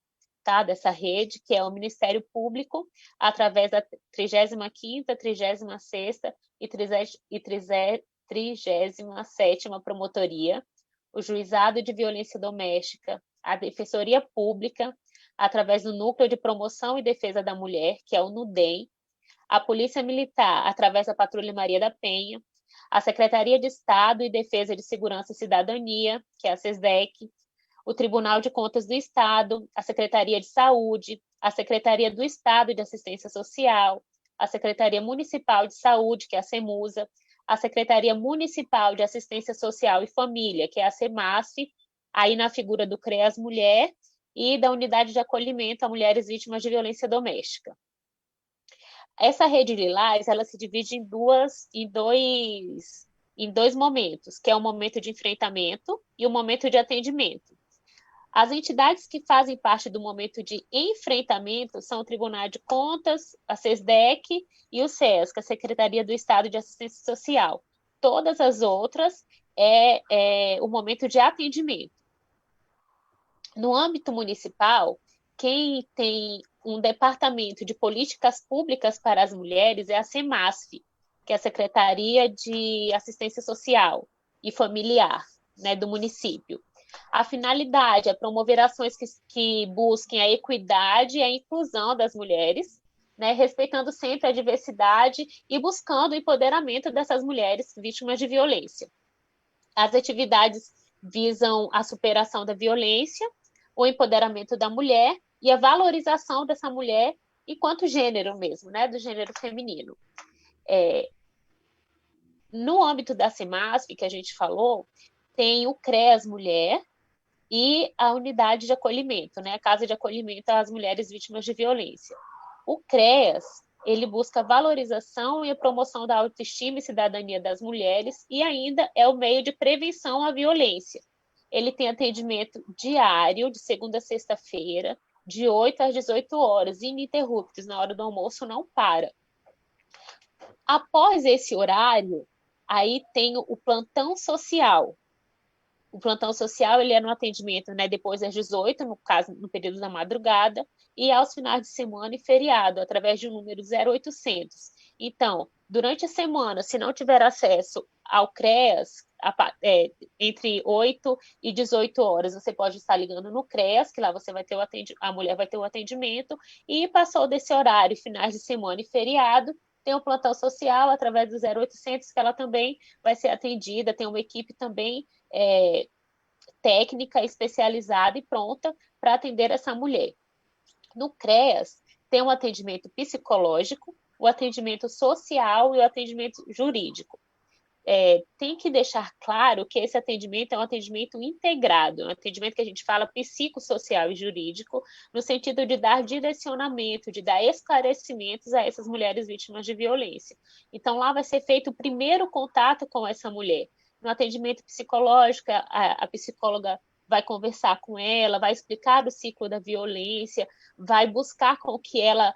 C: tá, dessa rede, que é o Ministério Público, através da 35ª, 36ª e 37ª Promotoria, o Juizado de Violência Doméstica, a Defensoria Pública, através do Núcleo de Promoção e Defesa da Mulher, que é o NUDEM, a Polícia Militar, através da Patrulha Maria da Penha, a Secretaria de Estado e Defesa de Segurança e Cidadania, que é a SESDEC, o Tribunal de Contas do Estado, a Secretaria de Saúde, a Secretaria do Estado de Assistência Social, a Secretaria Municipal de Saúde, que é a SEMUSA, a Secretaria Municipal de Assistência Social e Família, que é a SEMASF, aí na figura do CREAS Mulher, e da Unidade de Acolhimento a Mulheres Vítimas de Violência Doméstica. Essa rede Lilás, ela se divide em dois momentos, que é o momento de enfrentamento e o momento de atendimento. As entidades que fazem parte do momento de enfrentamento são o Tribunal de Contas, a SESDEC e o SESC, a Secretaria do Estado de Assistência Social. Todas as outras é o momento de atendimento. No âmbito municipal, quem tem um departamento de políticas públicas para as mulheres é a SEMASF, que é a Secretaria de Assistência Social e Familiar, né, do município. A finalidade é promover ações que busquem a equidade e a inclusão das mulheres, né, respeitando sempre a diversidade e buscando o empoderamento dessas mulheres vítimas de violência. As atividades visam a superação da violência, o empoderamento da mulher e a valorização dessa mulher enquanto gênero mesmo, né, do gênero feminino. No âmbito da SEMASF, que a gente falou, tem o CREAS Mulher e a Unidade de Acolhimento, né, a Casa de Acolhimento às Mulheres Vítimas de Violência. O CREAS, ele busca a valorização e a promoção da autoestima e cidadania das mulheres e ainda é o meio de prevenção à violência. Ele tem atendimento diário, de segunda a sexta-feira, de 8 às 18 horas, ininterruptos, na hora do almoço não para. Após esse horário, aí tem o plantão social. O plantão social ele é no atendimento, né, depois das 18, no caso, no período da madrugada, e aos finais de semana e feriado, através de um número 0800. Então, durante a semana, se não tiver acesso ao CREAS, entre 8 e 18 horas, você pode estar ligando no CREAS, que lá você vai ter a mulher vai ter o atendimento, e passou desse horário, finais de semana e feriado, tem o plantão social através do 0800, que ela também vai ser atendida, tem uma equipe também técnica, especializada e pronta para atender essa mulher. No CREAS, tem um atendimento psicológico, o atendimento social e o atendimento jurídico. Tem que deixar claro que esse atendimento é um atendimento integrado, um atendimento que a gente fala psicossocial e jurídico, no sentido de dar direcionamento, de dar esclarecimentos a essas mulheres vítimas de violência. Então, lá vai ser feito o primeiro contato com essa mulher. No atendimento psicológico, a psicóloga vai conversar com ela, vai explicar o ciclo da violência, vai buscar com que ela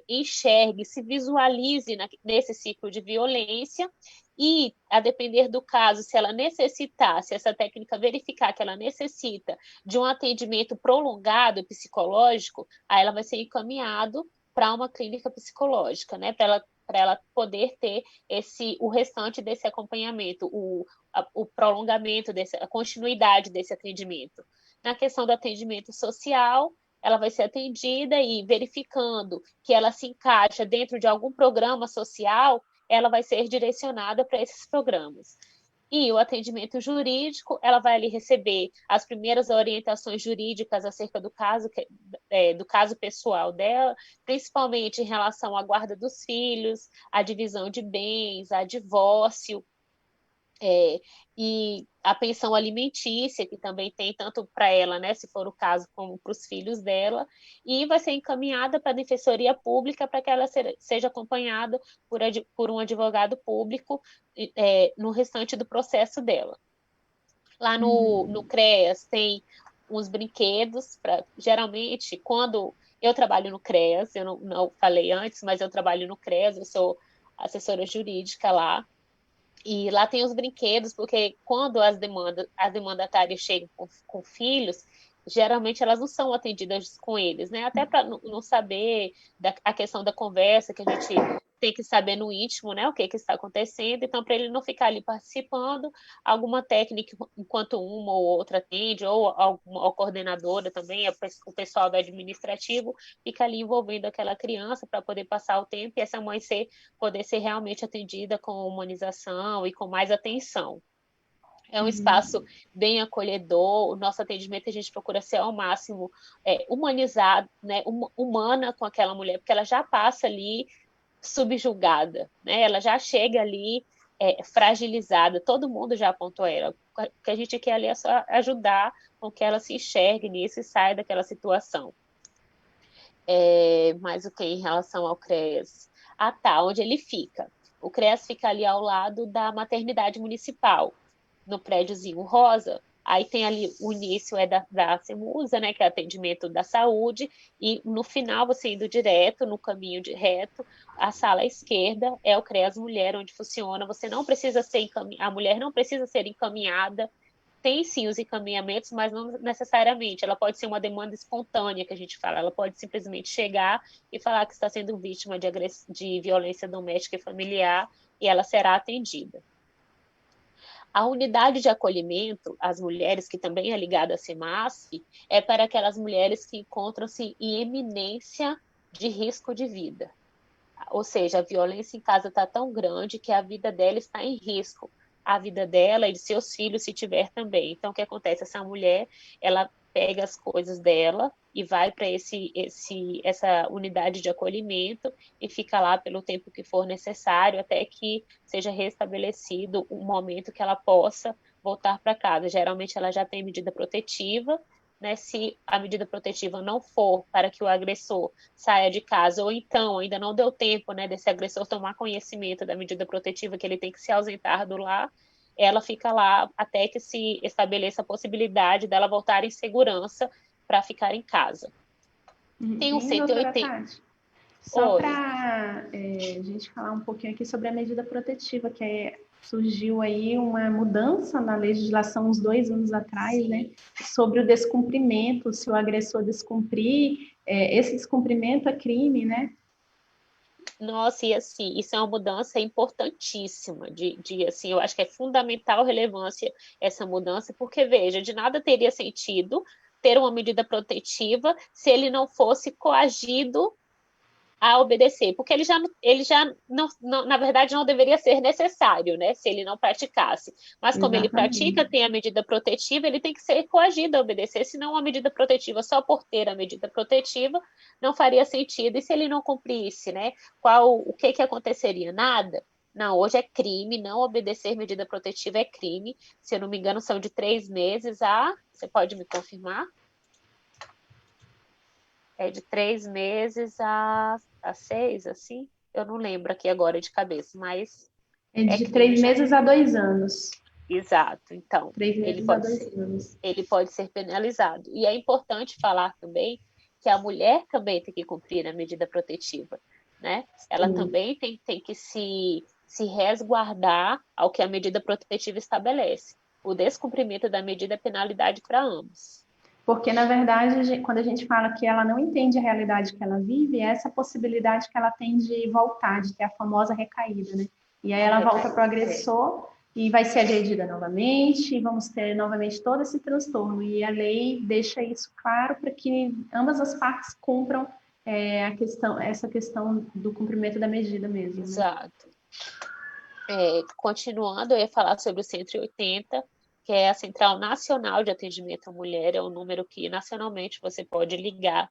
C: enxergue, se visualize nesse ciclo de violência e, a depender do caso, se ela necessitar, se essa técnica verificar que ela necessita de um atendimento prolongado psicológico, aí ela vai ser encaminhado para uma clínica psicológica, né, para ela poder ter o restante desse acompanhamento, o prolongamento, a continuidade desse atendimento. Na questão do atendimento social, ela vai ser atendida e verificando que ela se encaixa dentro de algum programa social, ela vai ser direcionada para esses programas. E o atendimento jurídico, ela vai ali receber as primeiras orientações jurídicas acerca do caso pessoal dela, principalmente em relação à guarda dos filhos, à divisão de bens, a divórcio, e a pensão alimentícia, que também tem tanto para ela, né, se for o caso, como para os filhos dela, e vai ser encaminhada para a Defensoria Pública para que ela seja acompanhada por um advogado público no restante do processo dela. Lá no CREAS tem uns brinquedos, geralmente, quando eu trabalho no CREAS, eu não falei antes, mas eu trabalho no CREAS, eu sou assessora jurídica lá, e lá tem os brinquedos, porque quando as demandatárias chegam com filhos, geralmente elas não são atendidas com eles, né? Até para não saber a questão da conversa, que a gente tem que saber no íntimo, né? O que está acontecendo. Então, para ele não ficar ali participando, alguma técnica, enquanto uma ou outra atende, ou a coordenadora também, o pessoal do administrativo, fica ali envolvendo aquela criança para poder passar o tempo e essa mãe poder ser realmente atendida com humanização e com mais atenção. É um espaço bem acolhedor, o nosso atendimento a gente procura ser ao máximo humanizado, né, humana com aquela mulher, porque ela já passa ali subjugada, né? Ela já chega ali fragilizada, todo mundo já apontou ela. O que a gente quer ali é só ajudar com que ela se enxergue nisso e saia daquela situação. Mas o que em relação ao CREAS? Ah, tá, onde ele fica? O CREAS fica ali ao lado da maternidade municipal, no prédiozinho rosa. Aí tem ali, o início da CEMUSA, né, que é atendimento da saúde, e no final, você indo direto, no caminho reto, a sala à esquerda é o CREAS Mulher, onde funciona, você não precisa a mulher não precisa ser encaminhada, tem sim os encaminhamentos, mas não necessariamente, ela pode ser uma demanda espontânea, que a gente fala, ela pode simplesmente chegar e falar que está sendo vítima de violência doméstica e familiar, e ela será atendida. A unidade de acolhimento às mulheres, que também é ligada à CEMASF, é para aquelas mulheres que encontram-se em eminência de risco de vida. Ou seja, a violência em casa está tão grande que a vida dela está em risco. A vida dela e de seus filhos, se tiver também. Então, o que acontece? Essa mulher, ela pega as coisas dela e vai para essa unidade de acolhimento e fica lá pelo tempo que for necessário, até que seja restabelecido um momento que ela possa voltar para casa. Geralmente, ela já tem medida protetiva, né? Se a medida protetiva não for para que o agressor saia de casa, ou então ainda não deu tempo, né, desse agressor tomar conhecimento da medida protetiva, que ele tem que se ausentar do lar, ela fica lá até que se estabeleça a possibilidade dela voltar em segurança para ficar em casa. Tem um 180.
B: Só para a gente falar um pouquinho aqui sobre a medida protetiva, surgiu aí uma mudança na legislação uns 2 anos atrás, né, sobre o descumprimento, se o agressor descumprir, esse descumprimento é crime, né?
C: Nossa, e assim, isso é uma mudança importantíssima, assim, eu acho que é fundamental relevância essa mudança, porque, veja, de nada teria sentido ter uma medida protetiva se ele não fosse coagido a obedecer, porque ele já não, na verdade, não deveria ser necessário, né, se ele não praticasse. Mas como ele pratica, tem a medida protetiva, ele tem que ser coagido a obedecer, senão a medida protetiva, só por ter a medida protetiva, não faria sentido. E se ele não cumprisse, né, o que aconteceria? Nada. Não, hoje é crime, não obedecer medida protetiva é crime. Se eu não me engano, são de 3 meses a... Você pode me confirmar? É de 3 meses a 6, assim? Eu não lembro aqui agora de cabeça, mas...
B: É de 3 meses a 2 anos.
C: Exato. Então,
B: 3 meses a 2 anos.
C: Ele pode ser penalizado. E é importante falar também que a mulher também tem que cumprir a medida protetiva, né? Ela também tem que se resguardar ao que a medida protetiva estabelece. O descumprimento da medida é penalidade para ambos.
B: Porque, na verdade, quando a gente fala que ela não entende a realidade que ela vive, é essa possibilidade que ela tem de voltar, de ter a famosa recaída, né? E aí ela volta para o agressor e vai ser agredida novamente, e vamos ter novamente todo esse transtorno. E a lei deixa isso claro para que ambas as partes cumpram essa questão do cumprimento da medida mesmo. Né?
C: Exato. Continuando, eu ia falar sobre o 180, que é a Central Nacional de Atendimento à Mulher, é um número que nacionalmente você pode ligar.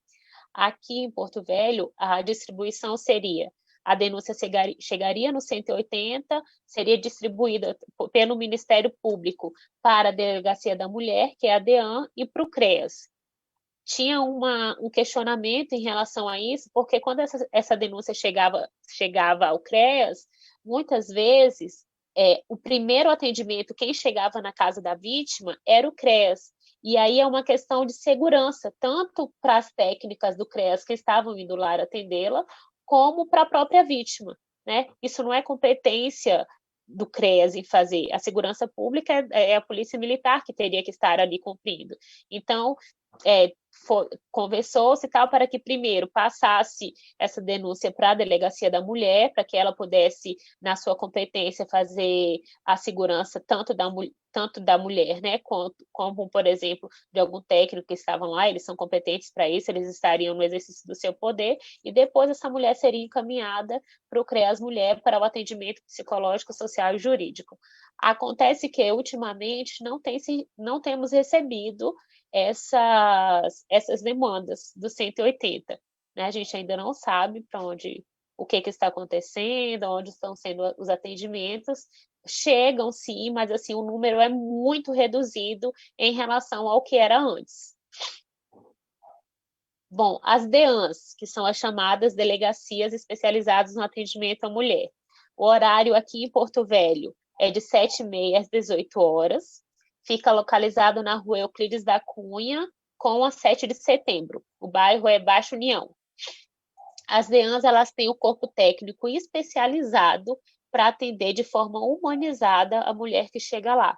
C: Aqui em Porto Velho, a distribuição seria: a denúncia chegaria no 180, seria distribuída pelo Ministério Público para a Delegacia da Mulher, que é a DEAN, e para o CREAS. Tinha um questionamento em relação a isso, porque quando essa denúncia chegava ao CREAS, muitas vezes o primeiro atendimento, quem chegava na casa da vítima, era o CREAS. E aí é uma questão de segurança, tanto para as técnicas do CREAS que estavam indo lá atendê-la, como para a própria vítima, né? Isso não é competência do CREAS em fazer. A segurança pública é a polícia militar que teria que estar ali cumprindo. Então, conversou-se tal para que primeiro passasse essa denúncia para a Delegacia da Mulher, para que ela pudesse, na sua competência, fazer a segurança tanto da mulher, né, como, por exemplo, de algum técnico que estavam lá, eles são competentes para isso, eles estariam no exercício do seu poder, e depois essa mulher seria encaminhada para o CREAS Mulher para o atendimento psicológico, social e jurídico. Acontece que, ultimamente, não temos recebido essas demandas do 180. Né? A gente ainda não sabe para onde, o que está acontecendo, onde estão sendo os atendimentos. Chegam sim, mas assim, o número é muito reduzido em relação ao que era antes. Bom, as DEANs, que são as chamadas delegacias especializadas no atendimento à mulher. O horário aqui em Porto Velho é de 7h30 às 18 horas. Fica localizado na rua Euclides da Cunha, com a 7 de setembro. O bairro é Baixo União. As DEANs, elas têm o corpo técnico especializado para atender de forma humanizada a mulher que chega lá.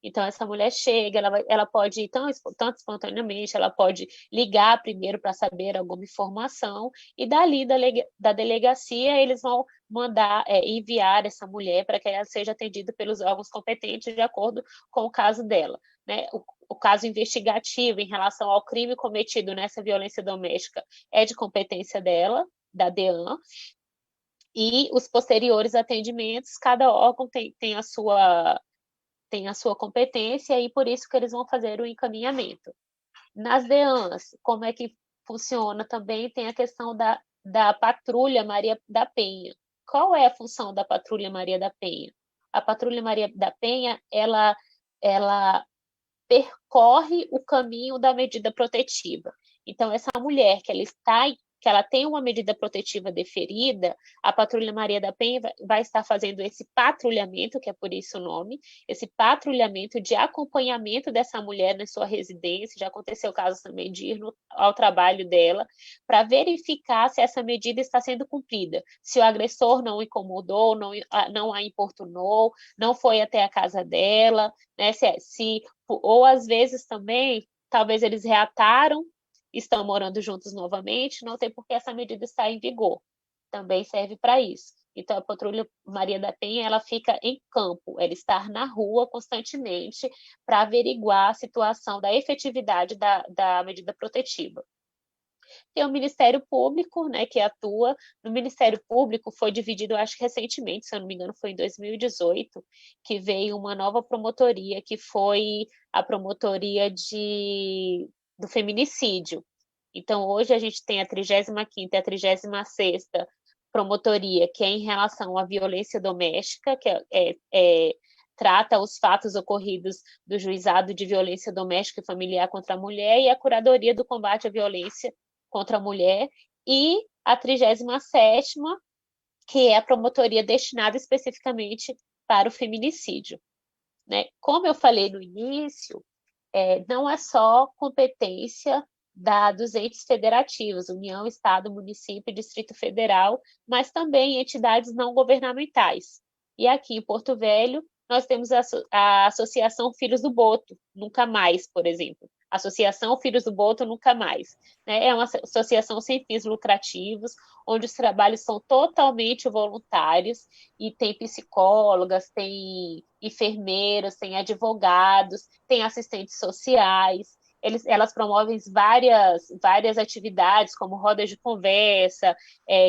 C: Então, essa mulher chega, ela pode ir tanto espontaneamente, ela pode ligar primeiro para saber alguma informação, e dali da delegacia eles vão mandar, enviar essa mulher para que ela seja atendida pelos órgãos competentes de acordo com o caso dela. Né? O caso investigativo em relação ao crime cometido nessa violência doméstica é de competência dela, da DEAN, e os posteriores atendimentos, cada órgão tem a sua competência e por isso que eles vão fazer o encaminhamento. Nas DEANs, como é que funciona também, tem a questão da Patrulha Maria da Penha. Qual é a função da Patrulha Maria da Penha? A Patrulha Maria da Penha, ela percorre o caminho da medida protetiva. Então, essa mulher que ela tem uma medida protetiva deferida, a Patrulha Maria da Penha vai estar fazendo esse patrulhamento, que é por isso o nome, esse patrulhamento de acompanhamento dessa mulher na sua residência. Já aconteceu casos também de ir ao trabalho dela, para verificar se essa medida está sendo cumprida, se o agressor não incomodou, não a importunou, não foi até a casa dela, né? Ou às vezes também, talvez eles reataram, estão morando juntos novamente, não tem por que essa medida estar em vigor. Também serve para isso. Então, a Patrulha Maria da Penha, ela fica em campo, ela está na rua constantemente para averiguar a situação da efetividade da medida protetiva. Tem o Ministério Público, né, que atua. No Ministério Público foi dividido, acho que recentemente, se eu não me engano, foi em 2018, que veio uma nova promotoria, que foi a promotoria do feminicídio. Então, hoje a gente tem a 35ª e a 36ª promotoria, que é em relação à violência doméstica, que trata os fatos ocorridos do Juizado de Violência Doméstica e Familiar contra a Mulher, e a Curadoria do Combate à Violência contra a Mulher, e a 37ª, que é a promotoria destinada especificamente para o feminicídio. Né? Como eu falei no início, não é só competência dos entes federativos, União, Estado, Município e Distrito Federal, mas também entidades não governamentais. E aqui em Porto Velho, nós temos a Associação Filhos do Boto, Nunca Mais, por exemplo. Associação Filhos do Boto Nunca Mais. Né? É uma associação sem fins lucrativos, onde os trabalhos são totalmente voluntários, e tem psicólogas, tem enfermeiros, tem advogados, tem assistentes sociais. elas promovem várias atividades, como rodas de conversa,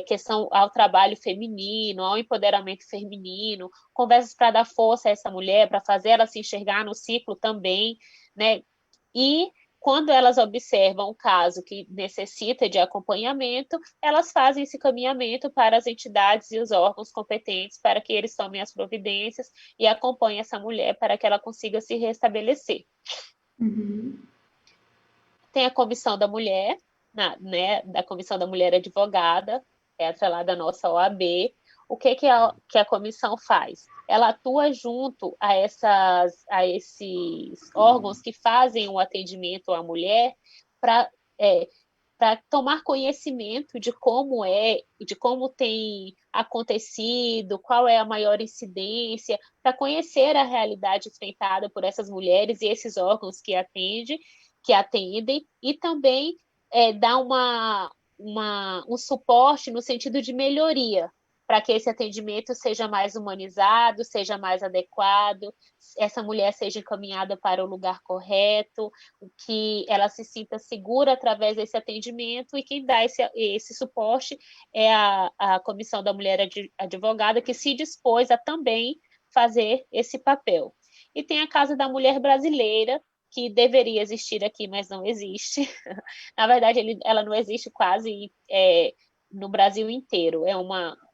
C: questão ao trabalho feminino, ao empoderamento feminino, conversas para dar força a essa mulher, para fazer ela se enxergar no ciclo também, né? E quando elas observam um caso que necessita de acompanhamento, elas fazem esse caminhamento para as entidades e os órgãos competentes para que eles tomem as providências e acompanhem essa mulher para que ela consiga se restabelecer.
B: Uhum.
C: Tem a Comissão da Mulher, né, da Comissão da Mulher Advogada, atrelada à nossa OAB. O que a comissão faz? Ela atua junto a esses órgãos que fazem o atendimento à mulher para tomar conhecimento de como tem acontecido, qual é a maior incidência, para conhecer a realidade enfrentada por essas mulheres e esses órgãos que atendem, e também dar um suporte no sentido de melhoria, para que esse atendimento seja mais humanizado, seja mais adequado, essa mulher seja encaminhada para o lugar correto, que ela se sinta segura através desse atendimento, e quem dá esse suporte é a Comissão da Mulher Advogada, que se dispôs a também fazer esse papel. E tem a Casa da Mulher Brasileira, que deveria existir aqui, mas não existe. Na verdade, ela não existe quase no Brasil inteiro.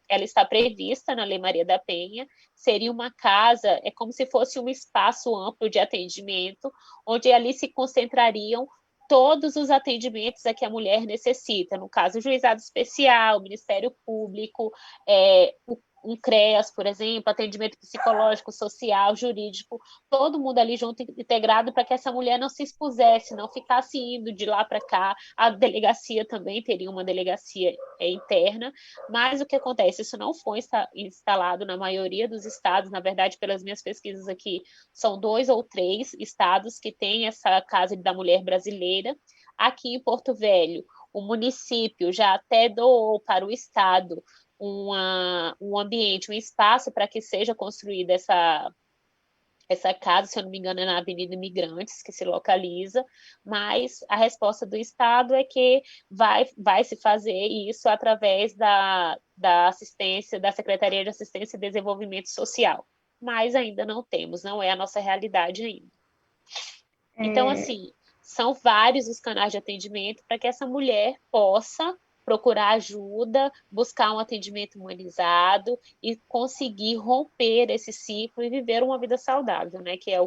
C: Ela está prevista na Lei Maria da Penha, seria uma casa, é como se fosse um espaço amplo de atendimento, onde ali se concentrariam todos os atendimentos a que a mulher necessita, no caso, o juizado especial, o Ministério Público, um CREAS, por exemplo, atendimento psicológico, social, jurídico, todo mundo ali junto, integrado, para que essa mulher não se expusesse, não ficasse indo de lá para cá. A delegacia também teria uma delegacia interna, mas o que acontece? Isso não foi instalado na maioria dos estados. Na verdade, pelas minhas pesquisas aqui, são 2 ou 3 estados que têm essa Casa da Mulher Brasileira. Aqui em Porto Velho, o município já até doou para o estado um ambiente, um espaço para que seja construída essa casa, se eu não me engano, é na Avenida Imigrantes, que se localiza, mas a resposta do Estado é que vai se fazer isso através da assistência, da Secretaria de Assistência e Desenvolvimento Social, mas ainda não temos, não é a nossa realidade ainda. Então, assim, são vários os canais de atendimento para que essa mulher possa procurar ajuda, buscar um atendimento humanizado e conseguir romper esse ciclo e viver uma vida saudável, né? Que é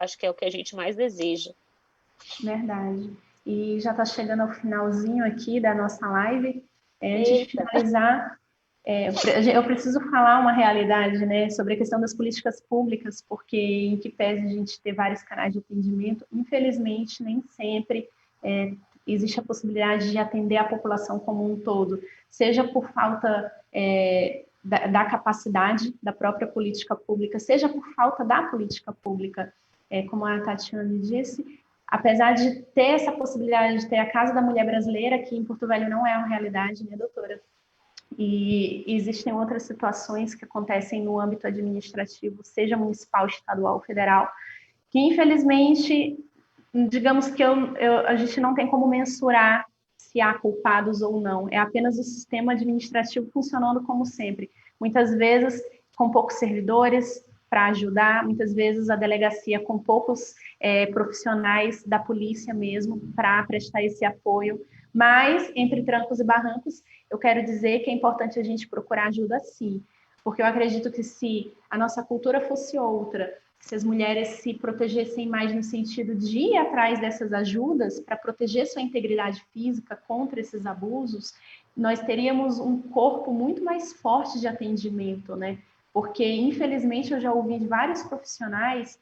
C: acho que é o que a gente mais deseja.
B: Verdade. E já está chegando ao finalzinho aqui da nossa live. Antes de finalizar, eu preciso falar uma realidade, né, sobre a questão das políticas públicas, porque em que pese a gente ter vários canais de atendimento, infelizmente nem sempre existe a possibilidade de atender a população como um todo, seja por falta da capacidade da própria política pública, seja por falta da política pública. Como a Tatiana disse, apesar de ter essa possibilidade de ter a Casa da Mulher Brasileira, que em Porto Velho não é uma realidade, né, doutora? E existem outras situações que acontecem no âmbito administrativo, seja municipal, estadual ou federal, que infelizmente, digamos que a gente não tem como mensurar se há culpados ou não. É apenas o sistema administrativo funcionando como sempre. Muitas vezes com poucos servidores para ajudar, muitas vezes a delegacia com poucos profissionais da polícia mesmo para prestar esse apoio. Mas, entre trancos e barrancos, eu quero dizer que é importante a gente procurar ajuda sim, porque eu acredito que se a nossa cultura fosse outra, se as mulheres se protegessem mais no sentido de ir atrás dessas ajudas para proteger sua integridade física contra esses abusos, nós teríamos um corpo muito mais forte de atendimento, né? Porque, infelizmente, eu já ouvi de vários profissionais,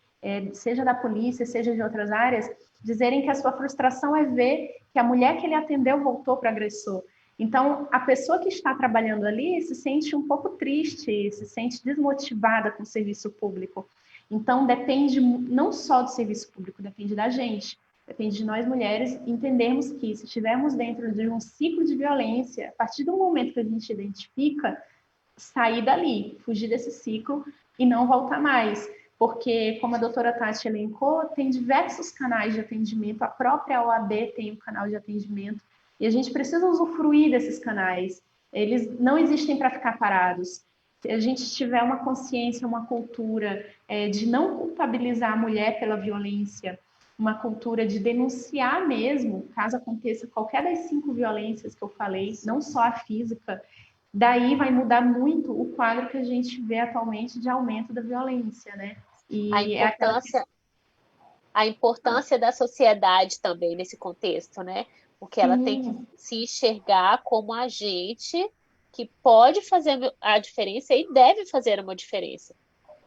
B: seja da polícia, seja de outras áreas, dizerem que a sua frustração é ver que a mulher que ele atendeu voltou para o agressor. Então, a pessoa que está trabalhando ali se sente um pouco triste, se sente desmotivada com o serviço público. Então, depende não só do serviço público, depende da gente, depende de nós mulheres entendermos que se estivermos dentro de um ciclo de violência, a partir do momento que a gente identifica, sair dali, fugir desse ciclo e não voltar mais. porque, como a doutora Tati elencou, tem diversos canais de atendimento, a própria OAB tem um canal de atendimento, e a gente precisa usufruir desses canais. Eles não existem para ficar parados. Se a gente tiver uma consciência, uma cultura de não culpabilizar a mulher pela violência, uma cultura de denunciar mesmo, caso aconteça qualquer das 5 violências que eu falei, não só a física, daí vai mudar muito o quadro que a gente vê atualmente de aumento da violência, né?
C: E a importância da sociedade também nesse contexto, né? Porque ela tem que se enxergar como agente que pode fazer a diferença e deve fazer uma diferença.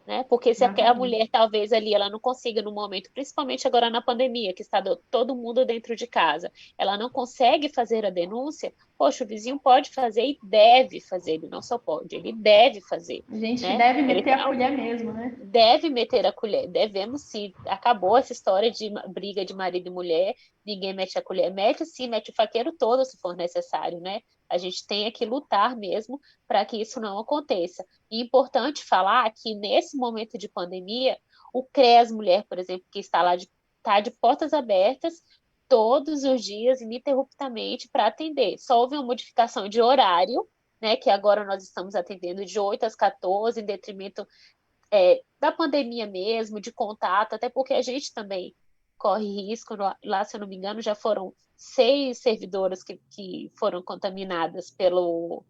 C: Né? Porque se a mulher, talvez ali, ela não consiga no momento, principalmente agora na pandemia, que está todo mundo dentro de casa, ela não consegue fazer a denúncia, poxa, o vizinho pode fazer e deve fazer, ele não só pode, ele deve fazer.
B: A gente deve meter a colher mesmo, né?
C: Deve meter a colher, devemos sim. Acabou essa história de briga de marido e mulher, ninguém mete a colher, mete sim, mete o faqueiro todo se for necessário, né? A gente tem que lutar mesmo para que isso não aconteça. E é importante falar que nesse momento de pandemia, o CREAS Mulher, por exemplo, que está lá tá de portas abertas todos os dias, ininterruptamente, para atender. Só houve uma modificação de horário, né, que agora nós estamos atendendo de 8 às 14, em detrimento da pandemia mesmo, de contato, até porque a gente também corre risco. Lá, se eu não me engano, já foram 6 servidoras que foram contaminadas pelo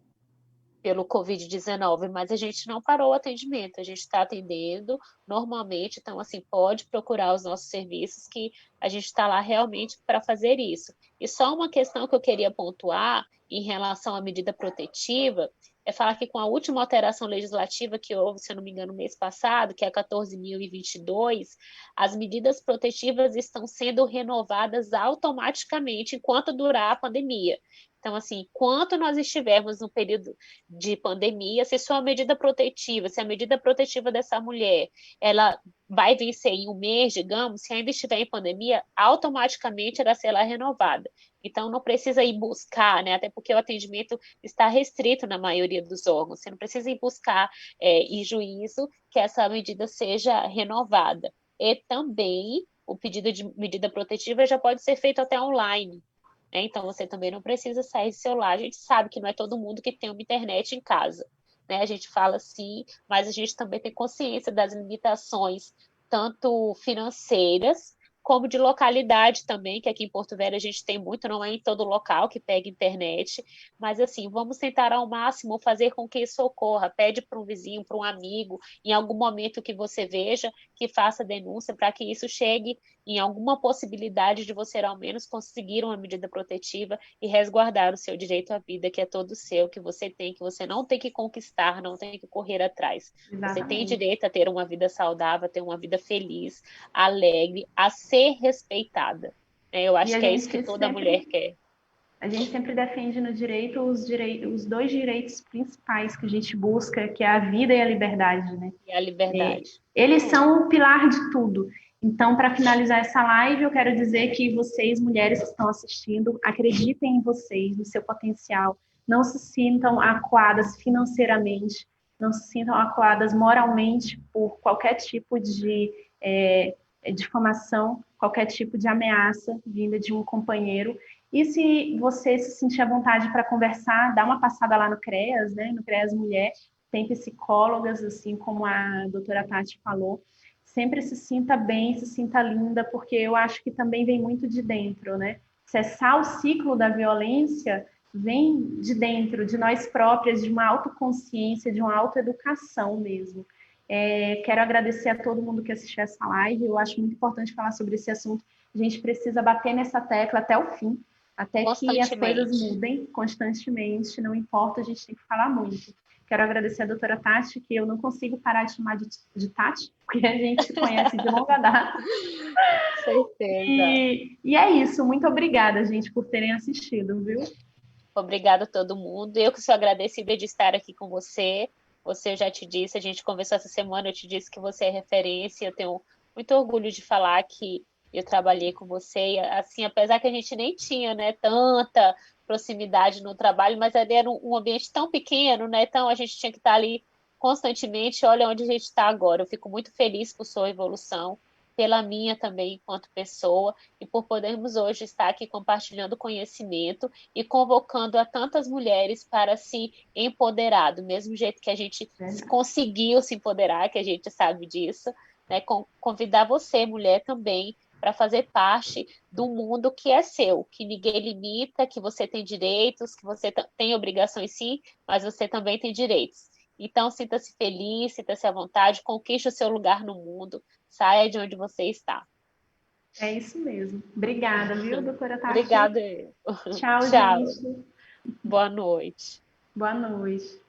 C: Covid-19, mas a gente não parou o atendimento, a gente está atendendo normalmente, então, assim, pode procurar os nossos serviços que a gente está lá realmente para fazer isso. E só uma questão que eu queria pontuar em relação à medida protetiva, é falar que com a última alteração legislativa que houve, se eu não me engano, no mês passado, que é a 14.022, as medidas protetivas estão sendo renovadas automaticamente enquanto durar a pandemia. Então, assim, enquanto nós estivermos no período de pandemia, se sua medida protetiva, se a medida protetiva dessa mulher, ela vai vencer em 1 mês, digamos, se ainda estiver em pandemia, automaticamente ela será renovada. Então, não precisa ir buscar, né? Até porque o atendimento está restrito na maioria dos órgãos. Você não precisa ir buscar em juízo que essa medida seja renovada. E também o pedido de medida protetiva já pode ser feito até online. Então, você também não precisa sair do seu lar. A gente sabe que não é todo mundo que tem uma internet em casa. Né? A gente fala assim, mas a gente também tem consciência das limitações, tanto financeiras, como de localidade também, que aqui em Porto Velho a gente tem muito, não é em todo local que pega internet, mas assim, vamos tentar ao máximo fazer com que isso ocorra. Pede para um vizinho, para um amigo, em algum momento que você veja, que faça denúncia para que isso chegue em alguma possibilidade de você ao menos conseguir uma medida protetiva e resguardar o seu direito à vida, que é todo seu, que você tem, que você não tem que conquistar, não tem que correr atrás. Exatamente. Você tem direito a ter uma vida saudável, a ter uma vida feliz, alegre, a ser respeitada. Eu acho que é isso que toda mulher quer.
B: A gente sempre defende no direito os 2 direitos principais que a gente busca, que é a vida e a liberdade, né?
C: E a liberdade.
B: Eles são o pilar de tudo. Então, para finalizar essa live, eu quero dizer que vocês, mulheres que estão assistindo, acreditem em vocês, no seu potencial. Não se sintam acuadas financeiramente, não se sintam acuadas moralmente por qualquer tipo de difamação, qualquer tipo de ameaça vinda de um companheiro. E se você se sentir à vontade para conversar, dá uma passada lá no CREAS, né? No CREAS Mulher, tem psicólogas, assim como a doutora Tati falou. Sempre se sinta bem, se sinta linda, porque eu acho que também vem muito de dentro, né? Cessar o ciclo da violência vem de dentro, de nós próprias, de uma autoconsciência, de uma autoeducação mesmo. Quero agradecer a todo mundo que assistiu essa live. Eu acho muito importante falar sobre esse assunto. A gente precisa bater nessa tecla até o fim, até que as coisas mudem constantemente. Não importa, a gente tem que falar muito. Quero agradecer a doutora Tati, que eu não consigo parar de chamar de Tati, porque a gente se conhece de longa data.
C: Certeza.
B: E é isso. Muito obrigada, gente, por terem assistido, viu?
C: Obrigada a todo mundo. Eu que sou agradecida de estar aqui com você. Você, eu já te disse, a gente conversou essa semana, eu te disse que você é referência. Eu tenho muito orgulho de falar que eu trabalhei com você. E, assim, apesar que a gente nem tinha, né, tanta proximidade no trabalho, mas ali era um ambiente tão pequeno, né? Então a gente tinha que estar ali constantemente, olha onde a gente está agora. Eu fico muito feliz por sua evolução, pela minha também enquanto pessoa, e por podermos hoje estar aqui compartilhando conhecimento e convocando a tantas mulheres para se empoderar, do mesmo jeito que a gente conseguiu se empoderar, que a gente sabe disso, né? Convidar você, mulher, também, para fazer parte do mundo que é seu, que ninguém limita, que você tem direitos, que você tem obrigações sim, mas você também tem direitos. Então, sinta-se feliz, sinta-se à vontade, conquiste o seu lugar no mundo, saia de onde você está.
B: É isso mesmo. Obrigada, viu, doutora Tati?
C: Obrigada.
B: Tchau,
C: Tchau.
B: gente.
C: Boa noite.
B: Boa noite.